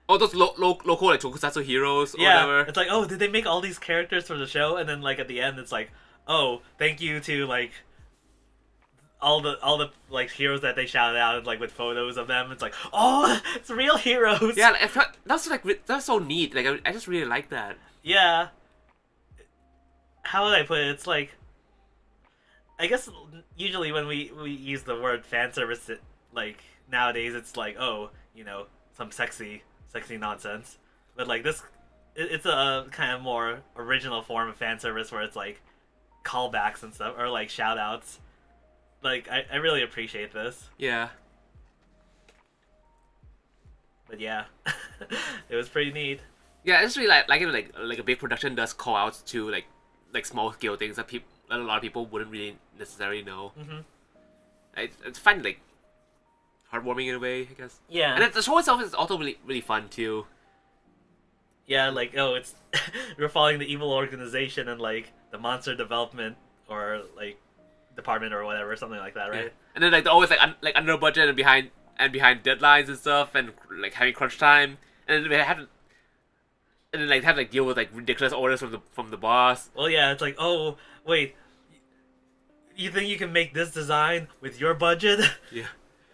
Oh, those local like tokusatsu heroes or whatever. It's like, did they make all these characters for the show? And then like at the end, it's like, thank you to like all the like heroes that they shouted out like with photos of them. It's like, it's real heroes. Yeah, that's so neat. Like I just really like that. Yeah. How would I put it? It's like, I guess usually when we use the word fan service, like nowadays it's like, some sexy nonsense. But like this, it's a kind of more original form of fan service where it's like callbacks and stuff, or like shout outs. Like, I really appreciate this. Yeah. But yeah, it was pretty neat. Yeah, I just really like it. Like a big production does call out to like small scale things that a lot of people wouldn't really necessarily know. Mm-hmm. It's fun, like heartwarming in a way, I guess. Yeah. And the show itself is also really fun too. Yeah, like it's we're following the evil organization and like the monster development or like department or whatever, something like that, right? Yeah. And then like they're always like under budget and behind deadlines and stuff, and like having crunch time, and then they have to deal with like ridiculous orders from the boss. Well, yeah, it's like, wait, you think you can make this design with your budget? Yeah.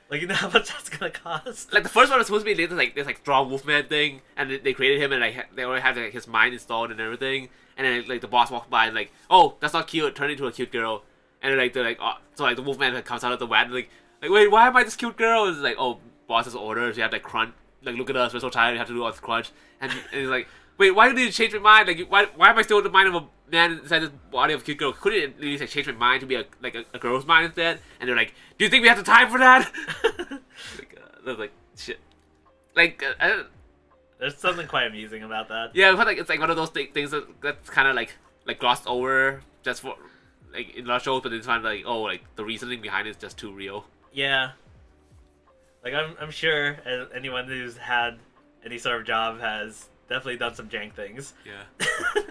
Like, you know how much that's gonna cost? Like the first one was supposed to be this strong wolfman thing, and they created him, and like they already had like his mind installed and everything, and then like the boss walked by and like, that's not cute, turn into a cute girl. And then, like they're like, so like the wolfman comes out of the wagon, like wait, why am I this cute girl? It's like, boss's orders, you have to crunch, like look at us, we're so tired, you have to do all this crunch, and he's like, wait, why did you change my mind? Like, why am I still in the mind of a man inside this body of a cute girl? Couldn't it at least like change my mind to be a girl's mind instead? And they're like, do you think we have the time for that? They're like, shit. Like, there's something quite amusing about that. Yeah, but like it's like one of those things that's kind of like glossed over just for. Like in a lot of shows, but it's kind of like, like the reasoning behind it is just too real. Yeah. Like I'm sure anyone who's had any sort of job has definitely done some jank things. Yeah.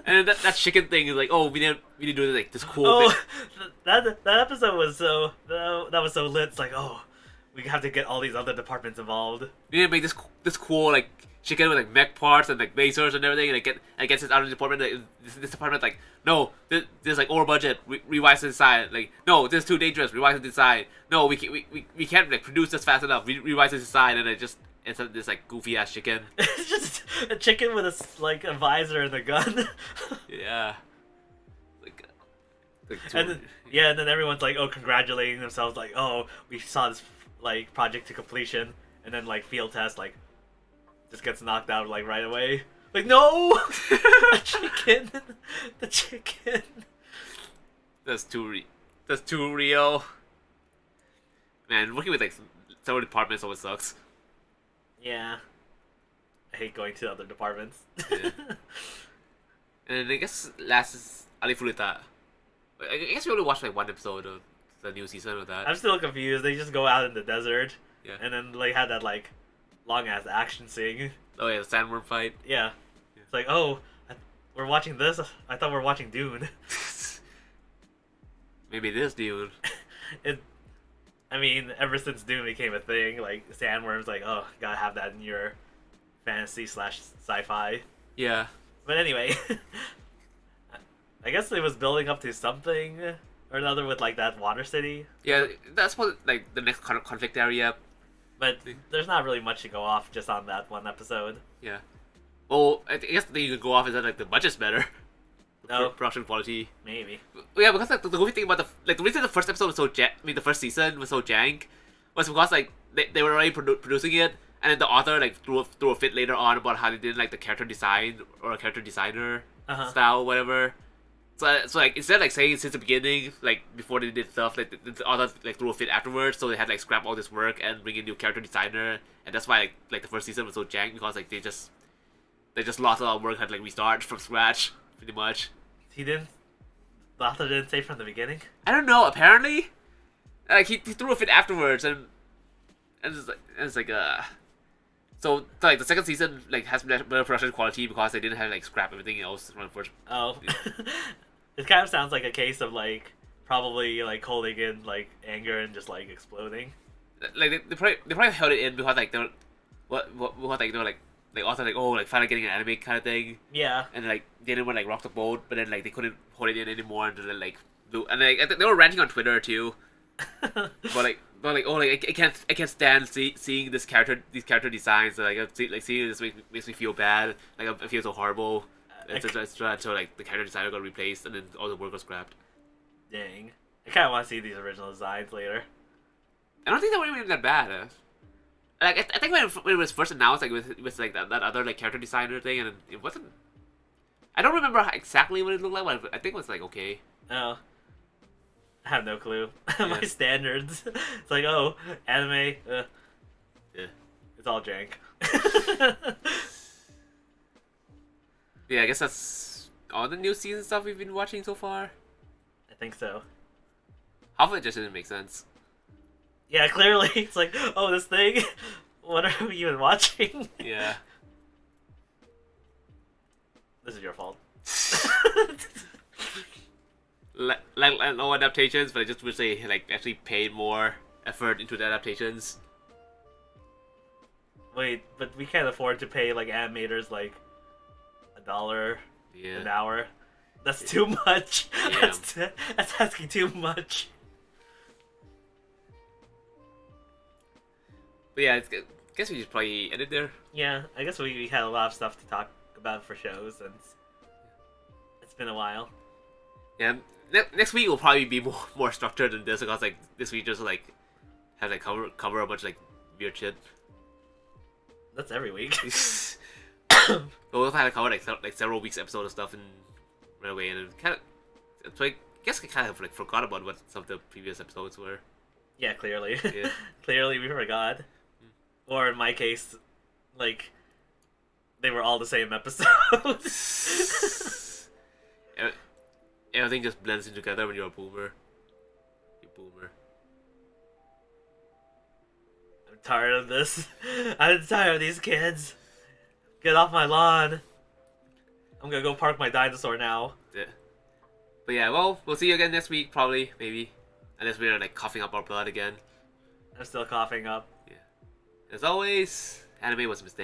And then that chicken thing is like, we didn't do like this cool bit. That episode was that was so lit. It's like, we have to get all these other departments involved. We didn't make this cool like chicken with like mech parts and like lasers and everything, and it gets it out of the department. Like, this department like, no, this like over budget. Revise the design. Like, no, this is too dangerous. Revise the design. No, we can't like produce this fast enough. Revise the design, and it's this like goofy ass chicken. It's just a chicken with a visor and a gun. Yeah. And then everyone's like, oh, congratulating themselves, like, oh, we saw this like project to completion, and then like field test like just gets knocked out like right away. Like, no, the chicken, the chicken. That's too real. Man, working with like several departments always sucks. Yeah, I hate going to other departments. Yeah. And I guess last is Ali Fulita. I guess we only watched like one episode of the new season of that. I'm still confused. They just go out in the desert, Yeah. and then like had that like long ass action scene. Oh yeah, the sandworm fight. Yeah, it's like, oh, we're watching this. I thought we were watching Dune. Maybe it is Dune. I mean, ever since Dune became a thing, like sandworms, like, oh, gotta have that in your fantasy / sci-fi. Yeah. But anyway, I guess it was building up to something or another with like that water city. Yeah, that's what like the next conflict area. But there's not really much to go off just on that one episode. Yeah. Well, I guess the thing you could go off is that like the budget's better. Oh. Production quality. Maybe. Yeah, because like the goofy thing about the reason the first episode was so the first season was so jank was because like they were already producing it, and then the author like threw a fit later on about how they did like the character design or a character designer style, whatever. So like instead of like saying it since the beginning, like before they did stuff, like the author like threw a fit afterwards, so they had like scrap all this work and bring in a new character designer, and that's why like the first season was so jank because like they just lost a lot of work, had to like restart from scratch pretty much. The author didn't say from the beginning? I don't know, apparently. Like he threw a fit afterwards and it's like so like the second season like has better production quality because they didn't have like scrap everything else from the first. Oh. It kind of sounds like a case of like probably like holding in like anger and just like exploding. Like they probably held it in because like they were like they were like also like, oh, like finally getting an anime kind of thing. Yeah. And like they didn't want to like rock the boat, but then like they couldn't hold it in anymore, and then like and like they were ranting on Twitter too. but like oh, like I can't stand seeing these character designs. Like seeing this makes me feel bad. Like I feel so horrible. etc. So like the character designer got replaced, and then all the work was scrapped. Dang. I kind of want to see these original designs later. I don't think they were even that bad. Like I think when it was first announced, like with like that other like character designer thing, and it wasn't. I don't remember exactly what it looked like, but I think it was like okay. Oh, I have no clue. Yeah. My standards. It's like, oh, anime. Yeah, it's all jank. Yeah, I guess that's all the new season stuff we've been watching so far. I think so. Half of it just didn't make sense. Yeah, clearly it's like, oh, this thing. What are we even watching? Yeah. This is your fault. like no adaptations, but I just wish they like actually paid more effort into the adaptations. Wait, but we can't afford to pay like animators like $1 an hour. That's too much. Yeah. That's asking too much. But yeah, I guess we just probably end it there. Yeah, I guess we had a lot of stuff to talk about for shows, and it's been a while. Yeah, next week will probably be more structured than this because like this week just like have like cover a bunch of like weird shit. That's every week. But we'll have to cover like several weeks episode of stuff and right away, and it kind of so I guess I kind of like forgot about what some of the previous episodes were. Yeah, clearly. Yeah. Clearly we forgot. Or in my case, like, they were all the same episodes. Everything just blends in together when you're a boomer. You boomer. I'm tired of this. I'm tired of these kids. Get off my lawn. I'm gonna go park my dinosaur now. Yeah. But yeah, well, we'll see you again next week, probably, maybe. Unless we're like coughing up our blood again. I'm still coughing up. Yeah. As always, anime was a mistake.